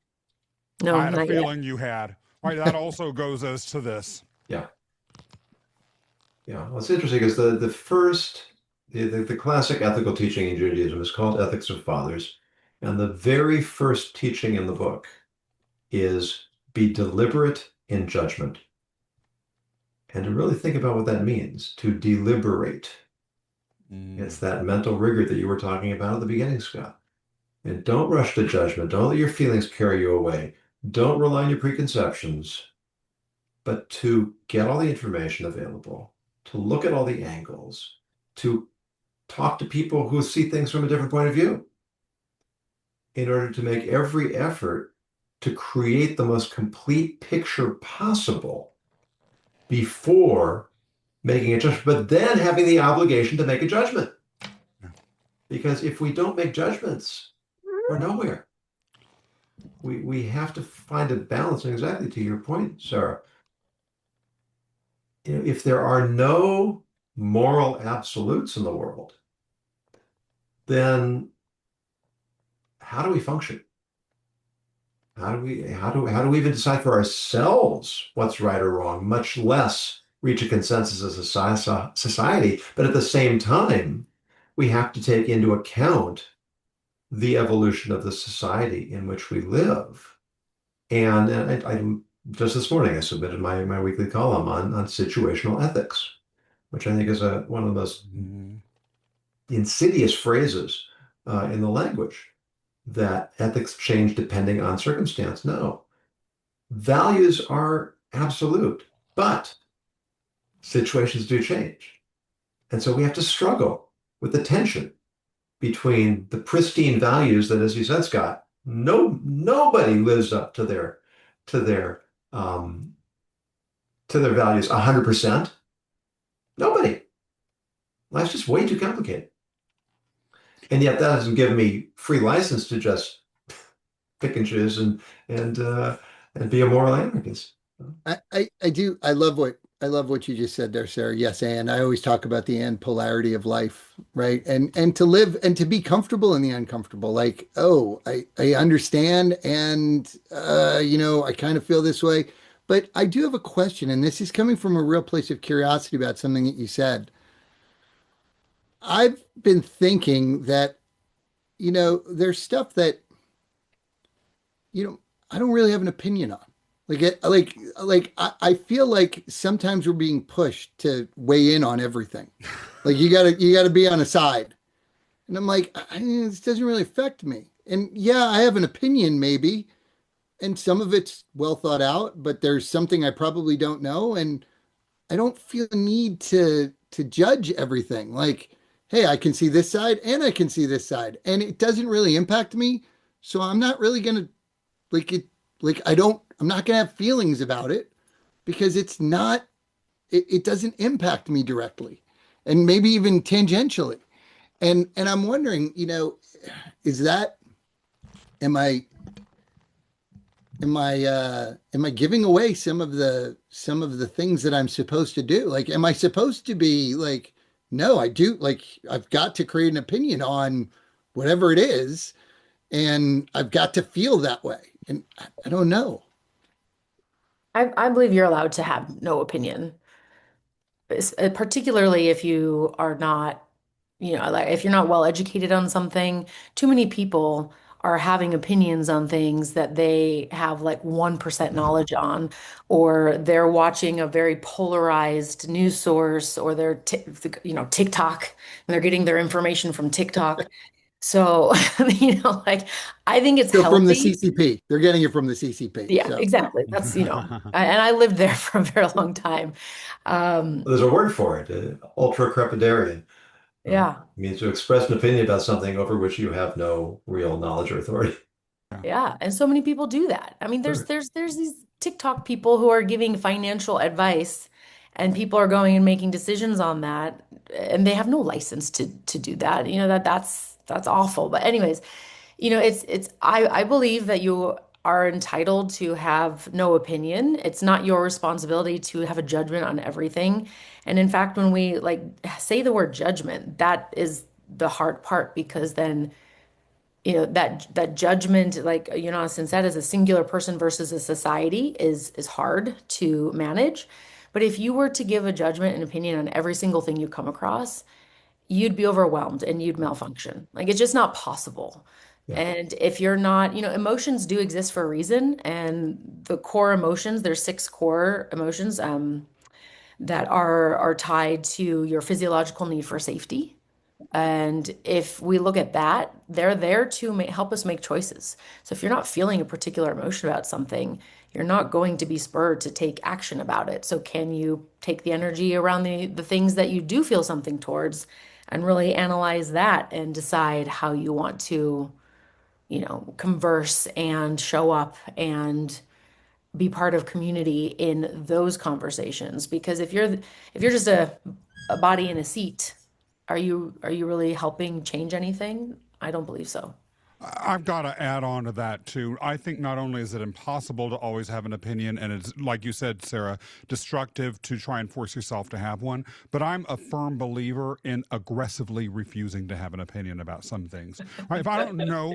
No, I had a not yet. feeling you had. Right, that also goes as to this. Yeah. Yeah. Well, it's interesting because the classic ethical teaching in Judaism is called Ethics of Fathers. And the very first teaching in the book is be deliberate in judgment. And to really think about what that means, to deliberate. It's that mental rigor that you were talking about at the beginning, Scott. And don't rush to judgment. Don't let your feelings carry you away. Don't rely on your preconceptions, but to get all the information available, to look at all the angles, to talk to people who see things from a different point of view in order to make every effort to create the most complete picture possible before making a judgment, but then having the obligation to make a judgment. Because if we don't make judgments, we're nowhere. We have to find a balance, and exactly to your point, Sarah. If there are no moral absolutes in the world, then how do we function? How do we even decide for ourselves what's right or wrong, much less reach a consensus as a society? But at the same time, we have to take into account the evolution of the society in which we live. And I just this morning I submitted my weekly column on situational ethics, which I think is one of the most insidious phrases in the language, that ethics change depending on circumstance. No, values are absolute, but situations do change. And so we have to struggle with the tension between the pristine values that, as you said, Scott, nobody lives up to their values 100%. Nobody. Life's just way too complicated. And yet that doesn't give me free license to just pick and choose and be a moral anarchist. I do. I love what you just said there, Sarah. Yes, and I always talk about the and polarity of life, right? And to live and to be comfortable in the uncomfortable. Like, oh, I understand, and I kind of feel this way. But I do have a question, and this is coming from a real place of curiosity about something that you said. I've been thinking that, there's stuff that, I don't really have an opinion on. I feel like sometimes we're being pushed to weigh in on everything. Like you gotta be on a side, And I'm like, this doesn't really affect me. And yeah, I have an opinion maybe, and some of it's well thought out, but there's something I probably don't know, and I don't feel the need to judge everything. Like, hey, I can see this side and I can see this side, and it doesn't really impact me. So I'm not really gonna like it. Like I'm not gonna have feelings about it because it's not. It doesn't impact me directly, and maybe even tangentially. And I'm wondering, is that am I am I giving away some of the things that I'm supposed to do? Like, am I supposed to be like, no, I do like I've got to create an opinion on whatever it is, and I've got to feel that way. And I don't know. I believe you're allowed to have no opinion, particularly if you are not, like if you're not well educated on something. Too many people are having opinions on things that they have like 1% knowledge on, or they're watching a very polarized news source, or they're, TikTok, and they're getting their information from TikTok. So, like I think it's So from the healthy. CCP, they're getting it from the CCP. Yeah, So exactly. That's, and I lived there for a very long time. There's a word for it, ultra crepidarian. Yeah. It means to express an opinion about something over which you have no real knowledge or authority. Yeah, and so many people do that. I mean, there's Sure. there's there's these TikTok people who are giving financial advice, and people are going and making decisions on that, and they have no license to do that. That's awful. But anyways, it's I believe that you are entitled to have no opinion. It's not your responsibility to have a judgment on everything. And in fact, when we like say the word judgment, that is the hard part, because then that judgment, like Jonathan said, as a singular person versus a society is hard to manage. But if you were to give a judgment and opinion on every single thing you come across, you'd be overwhelmed and you'd malfunction. Like it's just not possible. Yeah. And if you're not, emotions do exist for a reason. And the core emotions, there's six core emotions that are tied to your physiological need for safety. And if we look at that, they're there to help us make choices. So if you're not feeling a particular emotion about something, you're not going to be spurred to take action about it. So can you take the energy around the things that you do feel something towards, and really analyze that and decide how you want to, converse and show up and be part of community in those conversations? Because if you're just a body in a seat, are you really helping change anything? I don't believe so. I've got to add on to that too. I think not only is it impossible to always have an opinion, and it's, like you said, Sarah, destructive to try and force yourself to have one, but I'm a firm believer in aggressively refusing to have an opinion about some things. Right? If I don't know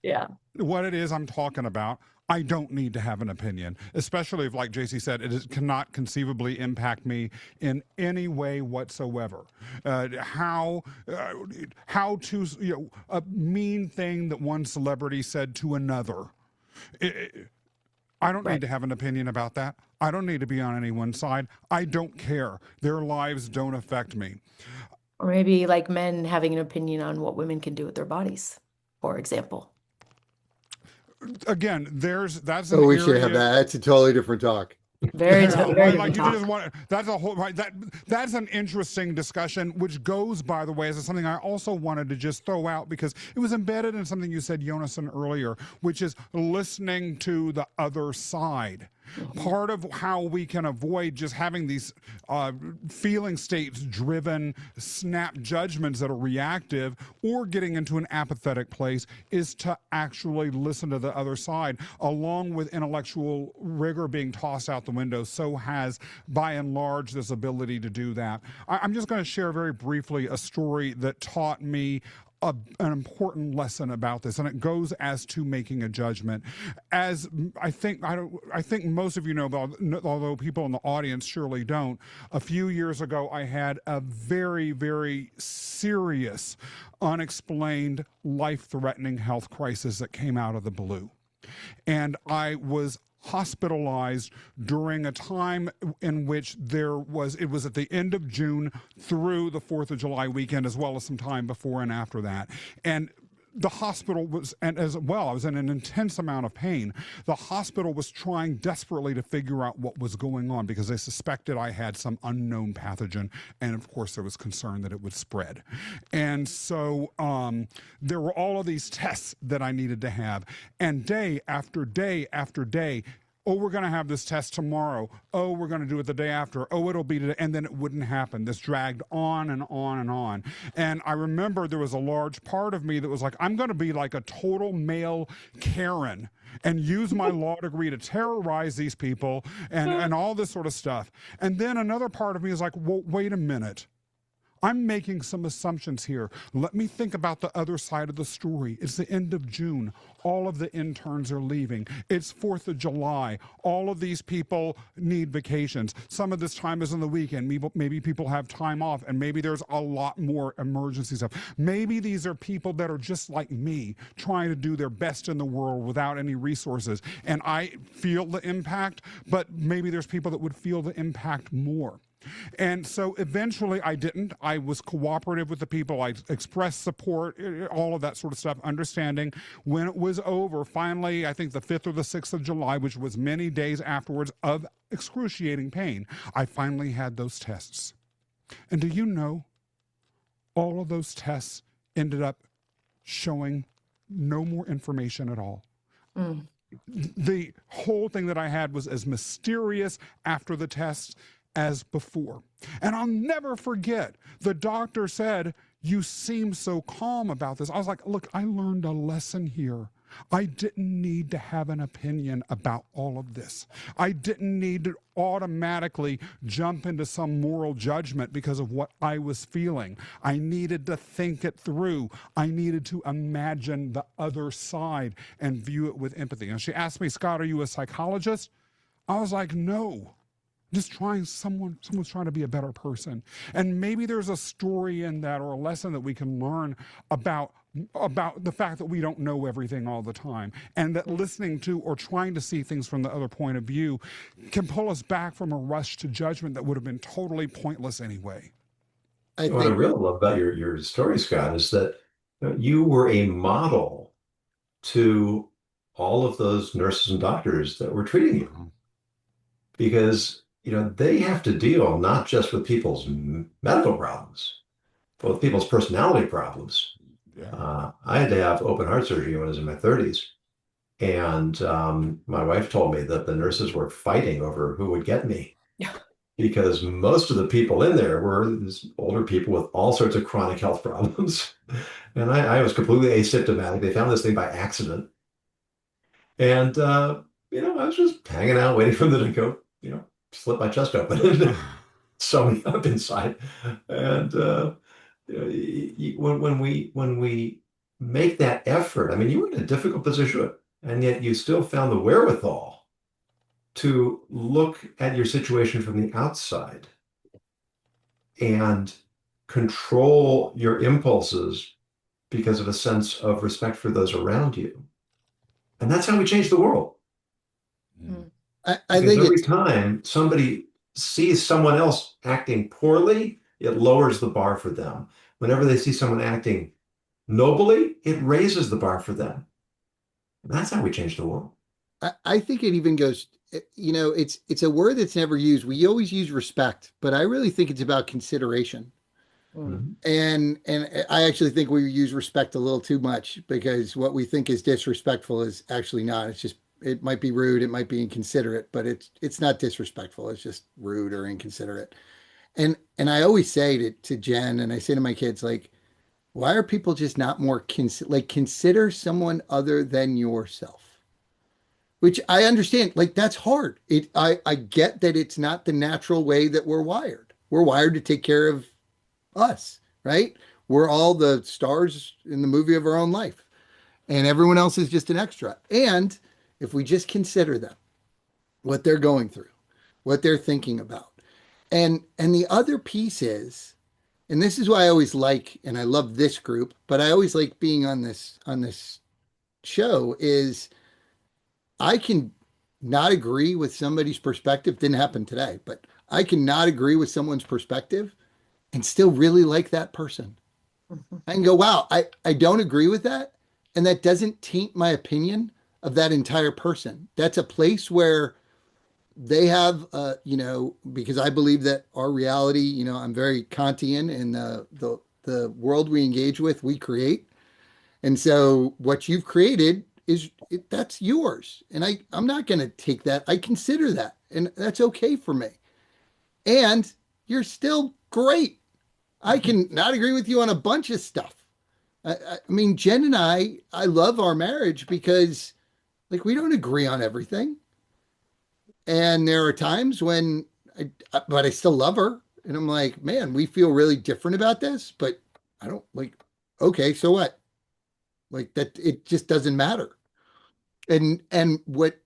Yeah. what it is I'm talking about, I don't need to have an opinion, especially if, like JC said, cannot conceivably impact me in any way whatsoever. How to, a mean thing that one celebrity said to another. I don't Right. need to have an opinion about that. I don't need to be on anyone's side. I don't care. Their lives don't affect me. Or maybe like men having an opinion on what women can do with their bodies, for example. Again, that's an oh, we should have area. that. That's a totally different talk. Very, Yeah, very right. different Like you talk. just want that's a whole right. That's an interesting discussion, which goes, by the way, as something I also wanted to just throw out because it was embedded in something you said, Jonason, earlier, which is listening to the other side. Part of how we can avoid just having these feeling states driven snap judgments that are reactive or getting into an apathetic place is to actually listen to the other side. Along with intellectual rigor being tossed out the window, so has, by and large, this ability to do that. I'm just going to share very briefly a story that taught me an important lesson about this, and it goes as to making a judgment. As I think most of you know, although people in the audience surely don't. A few years ago, I had a very, very serious, unexplained, life-threatening health crisis that came out of the blue. And I was hospitalized during a time in which it was at the end of June through the 4th of July weekend, as well as some time before and after that. And the hospital was, and as well, I was in an intense amount of pain. The hospital was trying desperately to figure out what was going on because they suspected I had some unknown pathogen. And of course, there was concern that it would spread. And so there were all of these tests that I needed to have. And day after day after day, oh, we're going to have this test tomorrow. Oh, we're going to do it the day after. Oh, it'll be today. And then it wouldn't happen. This dragged on and on and on. And I remember there was a large part of me that was like, I'm going to be like a total male Karen and use my law degree to terrorize these people and all this sort of stuff. And then another part of me is like, well, wait a minute. I'm making some assumptions here. Let me think about the other side of the story. It's the end of June. All of the interns are leaving. It's 4th of July. All of these people need vacations. Some of this time is on the weekend. Maybe people have time off, and maybe there's a lot more emergency stuff. Maybe these are people that are just like me, trying to do their best in the world without any resources. And I feel the impact, but maybe there's people that would feel the impact more. And so eventually I didn't. I was cooperative with the people. I expressed support, all of that sort of stuff, understanding. When it was over, finally, I think the 5th or the 6th of July, which was many days afterwards of excruciating pain, I finally had those tests. And do you know, all of those tests ended up showing no more information at all. The whole thing that I had was as mysterious after the tests as before. And I'll never forget, the doctor said, you seem so calm about this. I was like, look, I learned a lesson here. I didn't need to have an opinion about all of this. I didn't need to automatically jump into some moral judgment because of what I was feeling. I needed to think it through. I needed to imagine the other side and view it with empathy. And she asked me, Scott, are you a psychologist? I was like, no. Just someone's trying to be a better person. And maybe there's a story in that or a lesson that we can learn about the fact that we don't know everything all the time, and that listening to or trying to see things from the other point of view can pull us back from a rush to judgment that would have been totally pointless anyway. What I really love about your story, Scott, is that you were a model to all of those nurses and doctors that were treating you. Because they have to deal not just with people's medical problems, but with people's personality problems. Yeah. I had to have open heart surgery when I was in my 30s. And my wife told me that the nurses were fighting over who would get me. Yeah. Because most of the people in there were older people with all sorts of chronic health problems. And I was completely asymptomatic. They found this thing by accident. And, I was just hanging out, waiting for them to go, slit my chest open and sew me up inside. And when we make that effort, I mean, you were in a difficult position, and yet you still found the wherewithal to look at your situation from the outside and control your impulses because of a sense of respect for those around you. And that's how we change the world. I think every time somebody sees someone else acting poorly, it lowers the bar for them. Whenever they see someone acting nobly, it raises the bar for them. And that's how we change the world. I think it even goes, it's a word that's never used. We always use respect, but I really think it's about consideration. Mm-hmm. And I actually think we use respect a little too much, because what we think is disrespectful is actually not. It's just, it might be rude, it might be inconsiderate, but it's not disrespectful. It's just rude or inconsiderate. And I always say to Jen, and I say to my kids, like, why are people just not more consider someone other than yourself? Which I understand, like, that's hard. I get that it's not the natural way that we're wired. We're wired to take care of us, right? We're all the stars in the movie of our own life, and everyone else is just an extra. And if we just consider them, what they're going through, what they're thinking about. And the other piece is, and this is why I always like, and I love this group, but I always like being on this show, is I can not agree with somebody's perspective. Didn't happen today, but I can not agree with someone's perspective and still really like that person. Mhm. I can go, wow, I don't agree with that. And that doesn't taint my opinion of that entire person. That's a place where they have, because I believe that our reality, I'm very Kantian and the world we engage with, we create. And so what you've created that's yours. And I'm not going to take that. I consider that. And that's okay for me. And you're still great. I can not agree with you on a bunch of stuff. I mean, Jen and I love our marriage because like we don't agree on everything. And there are times when but I still love her. And I'm like, man, we feel really different about this, but I don't like, okay, so what? Like that, it just doesn't matter. And what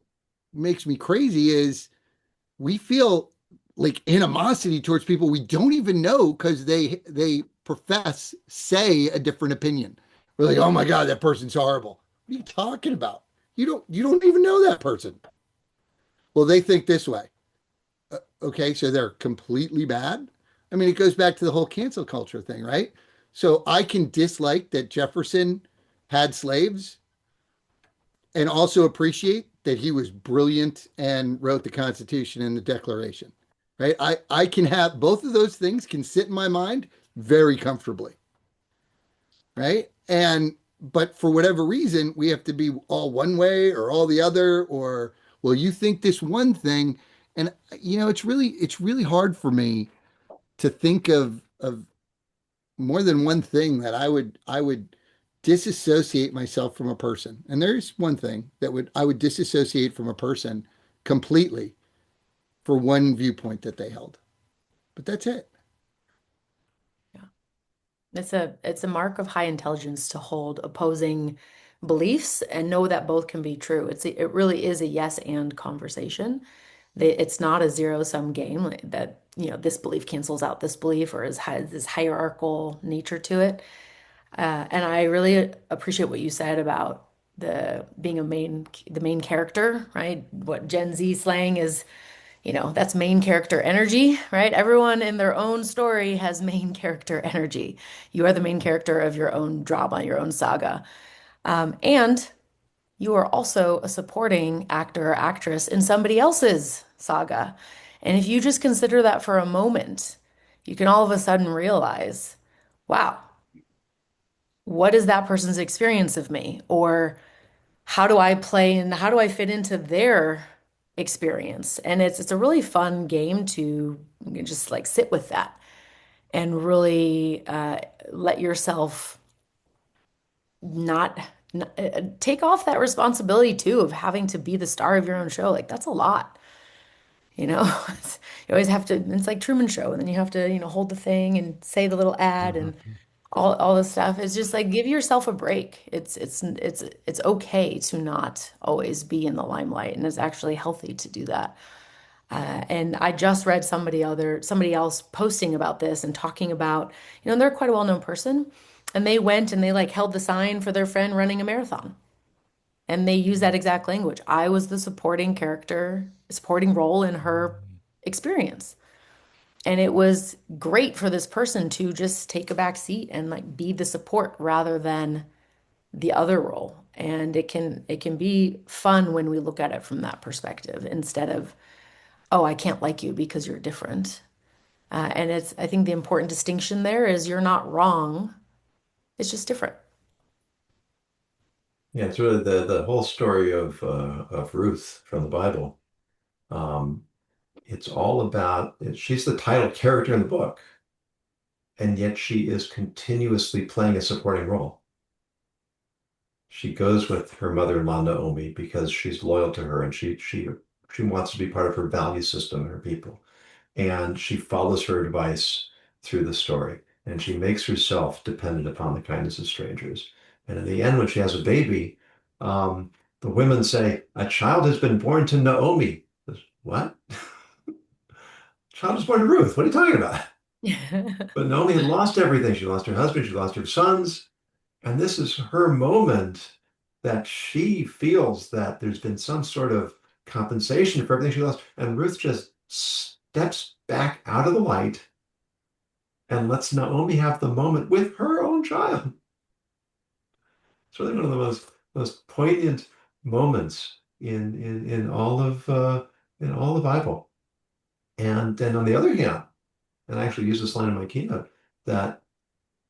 makes me crazy is we feel like animosity towards people we don't even know because they say a different opinion. We're like, oh my God, that person's horrible. What are you talking about? You don't even know that person. Well, they think this way. Okay, so they're completely bad. I mean, it goes back to the whole cancel culture thing, right? So I can dislike that Jefferson had slaves and also appreciate that he was brilliant and wrote the Constitution and the Declaration, right? I can have both of those things can sit in my mind very comfortably, right? And but for whatever reason, we have to be all one way or all the other, or well, you think this one thing, and it's really hard for me to think of more than one thing that I would disassociate myself from a person. And there's one thing that would I would disassociate from a person completely for one viewpoint that they held. But that's it. Yeah. It's a mark of high intelligence to hold opposing beliefs and know that both can be true. It really is a yes and conversation. It's not a zero sum game like that, this belief cancels out this belief or has this hierarchical nature to it. And I really appreciate what you said about the main character, right? What Gen Z slang is, that's main character energy, right? Everyone in their own story has main character energy. You are the main character of your own drama, your own saga. And you are also a supporting actor or actress in somebody else's saga. And if you just consider that for a moment, you can all of a sudden realize, wow, what is that person's experience of me? Or how do I play and how do I fit into their experience? And it's a really fun game to just like sit with that and really let yourself not, take off that responsibility too of having to be the star of your own show. Like that's a lot, you know. You always have to, it's like Truman Show, and then you have to, hold the thing and say the little ad and Mhm. all this stuff. It's just like give yourself a break. It's okay to not always be in the limelight, and it's actually healthy to do that. And I just read somebody else posting about this and talking about, they're quite a well-known person, and they went and they like held the sign for their friend running a marathon. And they use that exact language. I was the supporting character, supporting role in her experience. And it was great for this person to just take a back seat and like be the support rather than the other role. And it can be fun when we look at it from that perspective instead of, oh, I can't like you because you're different. And I think the important distinction there is you're not wrong. It's just different. Yeah, it's really the whole story of Ruth from the Bible. Um, it's all about she's the title character in the book, and yet she is continuously playing a supporting role. She goes with her mother-in-law Naomi because she's loyal to her and she wants to be part of her value system and her people. And she follows her advice through the story, and she makes herself dependent upon the kindness of strangers. And in the end, when she has a baby, the women say, "A child has been born to Naomi." What? Child was born to Ruth. What are you talking about? But Naomi had lost everything. She lost her husband, she lost her sons. And this is her moment that she feels that there's been some sort of compensation for everything she lost. And Ruth just steps back out of the light and lets Naomi have the moment with her own child. It's really one of the most poignant moments in all of in all the Bible. And then on the other hand, and I actually use this line in my keynote, that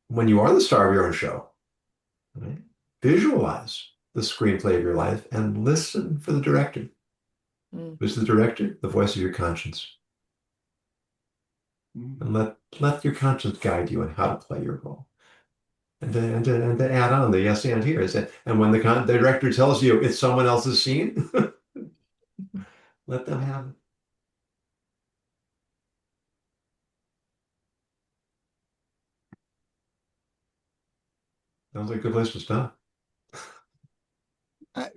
when you are the star of your own show, right, visualize the screenplay of your life and listen for the director. Who's the director? The voice of your conscience. And let your conscience guide you on how to play your role. And to add on the yes and here is that, and when the director tells you it's someone else's scene, let them have it. Sounds like a good place to stop. I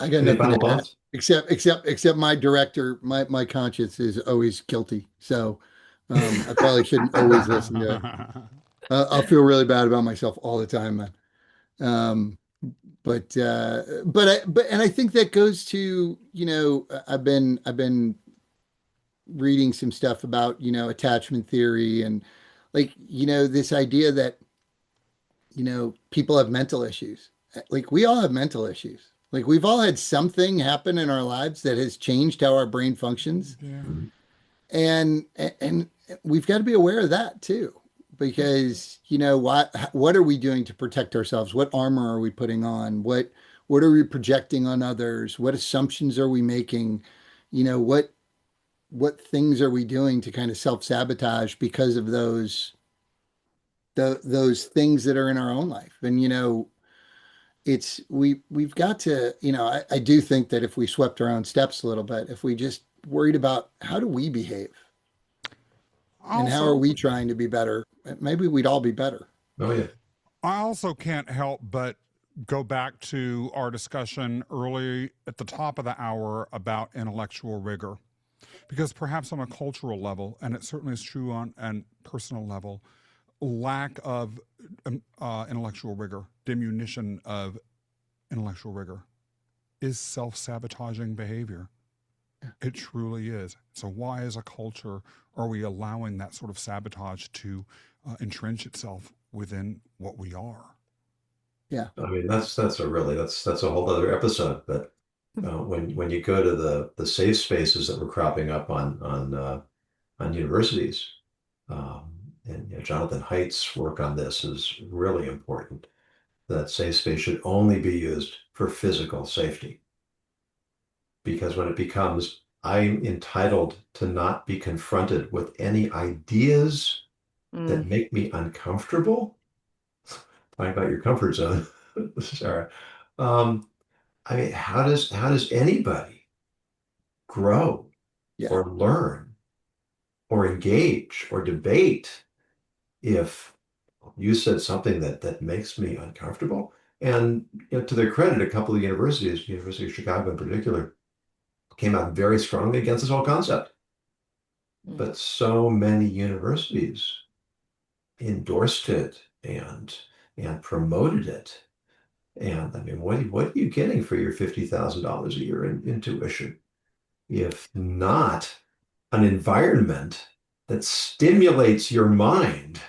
got Any nothing final to add, thoughts? except my director, my conscience is always guilty. So I probably shouldn't always listen to it. I'll feel really bad about myself all the time, man. Um, but I think that goes to, I've been reading some stuff about, attachment theory and like, this idea that, people have mental issues. Like we all have mental issues. Like we've all had something happen in our lives that has changed how our brain functions. Yeah. And we've got to be aware of that too, because what are we doing to protect ourselves? What armor are we putting on? What are we projecting on others? What assumptions are we making? What things are we doing to kind of self-sabotage because of those things that are in our own life? And we've got to, I do think that if we swept our own steps a little bit, if we just worried about how do we behave and how are Also, we trying to be better, maybe we'd all be better. Oh yeah. I also can't help but go back to our discussion early at the top of the hour about intellectual rigor. Because perhaps on a cultural level, and it certainly is true on a personal level, lack of intellectual rigor, diminution of intellectual rigor is self-sabotaging behavior. It truly is. So why as a culture are we allowing that sort of sabotage to entrench itself within what we are? Yeah. I mean, that's a whole other episode. But when you go to the safe spaces that were cropping up on universities, and Jonathan Haidt's work on this is really important. That safe space should only be used for physical safety, because when it becomes I'm entitled to not be confronted with any ideas that make me uncomfortable. Talking about your comfort zone, Sarah. I mean, how does anybody grow Yeah. or learn or engage or debate if you said something that makes me uncomfortable? And to their credit, a couple of universities, University of Chicago in particular, came out very strongly against this whole concept. But so many universities endorsed it and promoted it. And I mean, what are you getting for your $50,000 a year in tuition, if not an environment that stimulates your mind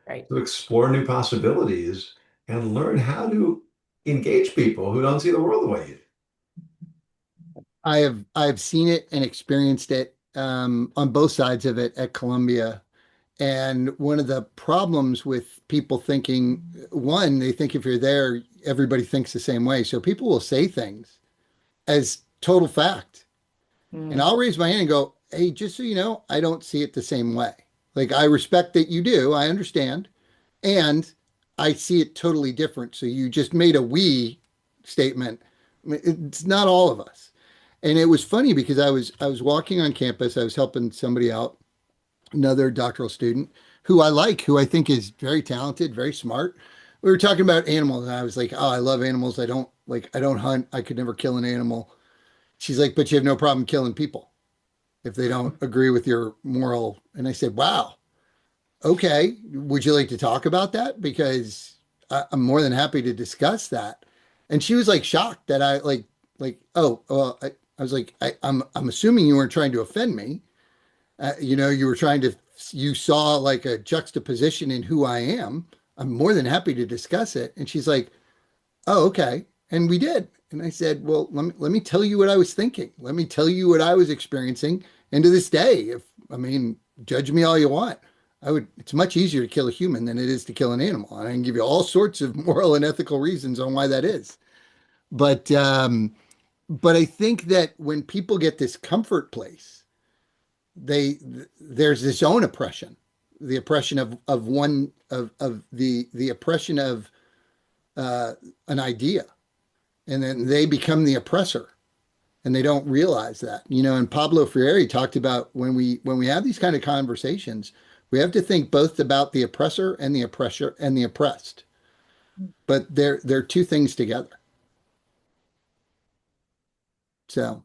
Right. to explore new possibilities and learn how to engage people who don't see the world the way you do? I've seen it and experienced it on both sides of it at Columbia. And one of the problems with people thinking, one, they think if you're there, everybody thinks the same way. So people will say things as total fact. And I'll raise my hand and go, hey, just so you know, I don't see it the same way. Like, I respect that you do, I understand. And I see it totally different. So you just made a we statement. I mean, it's not all of us. And it was funny because I was walking on campus, I was helping somebody out, another doctoral student who I like, who I think is very talented, very smart. We were talking about animals, and I was like, "Oh, I love animals. I don't hunt. I could never kill an animal." She's like, "But you have no problem killing people if they don't agree with your moral." And I said, "Wow, okay. Would you like to talk about that? Because I'm more than happy to discuss that." And she was like shocked that I oh, well, I was like, I'm assuming you weren't trying to offend me. You were you saw like a juxtaposition in who I am. I'm more than happy to discuss it. And she's like, oh, okay. And we did. And I said, well, let me tell you what I was thinking. Let me tell you what I was experiencing. And to this day, judge me all you want. It's much easier to kill a human than it is to kill an animal. And I can give you all sorts of moral and ethical reasons on why that is. But, but I think that when people get this comfort place, there's this own oppression, the oppression the oppression of an idea, and then they become the oppressor, and they don't realize that. And Pablo Freire talked about when we have these kind of conversations, we have to think both about the oppressor and the oppressor and the oppressed, but they're two things together. So.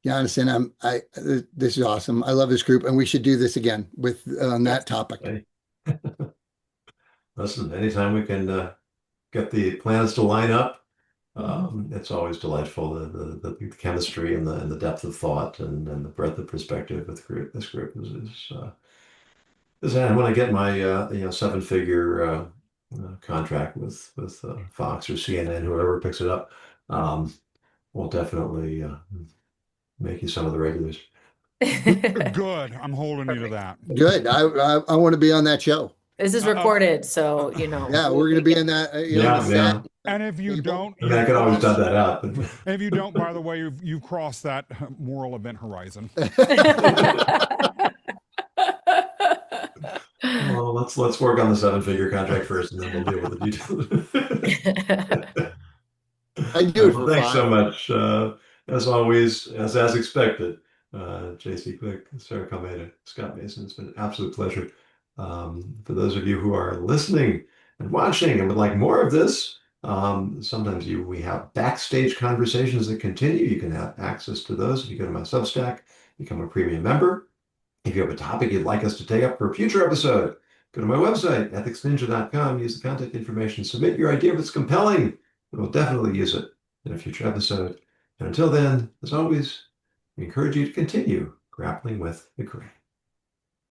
Jonathan, this is awesome. I love this group, and we should do this again on that topic. Hey. Listen, anytime we can get the planets to line up, it's always delightful. The chemistry and the depth of thought and the breadth of perspective with this group is and when I get my 7-figure contract with Fox or CNN, whoever picks it up, we'll definitely make you some of the regulars. Good. I'm holding you to that. Good. I want to be on that show. This is recorded, so Yeah, we're going to be in that. Yeah. And if you don't, I could always done that out. But if you don't, by the way, you've crossed that moral event horizon. well, let's work on the 7-figure contract first, and then we'll deal with the details. I do. Well, thanks so much. As always, as expected, JC Glick, Sarah Kalmeta, Scott Mason. It's been an absolute pleasure. For those of you who are listening and watching and would like more of this, sometimes we have backstage conversations that continue. You can have access to those if you go to my Substack, become a premium member. If you have a topic you'd like us to take up for a future episode, go to my website, ethicsninja.com, use the contact information, submit your idea if it's compelling, and we'll definitely use it in a future episode. And until then, as always, we encourage you to continue grappling with the gray.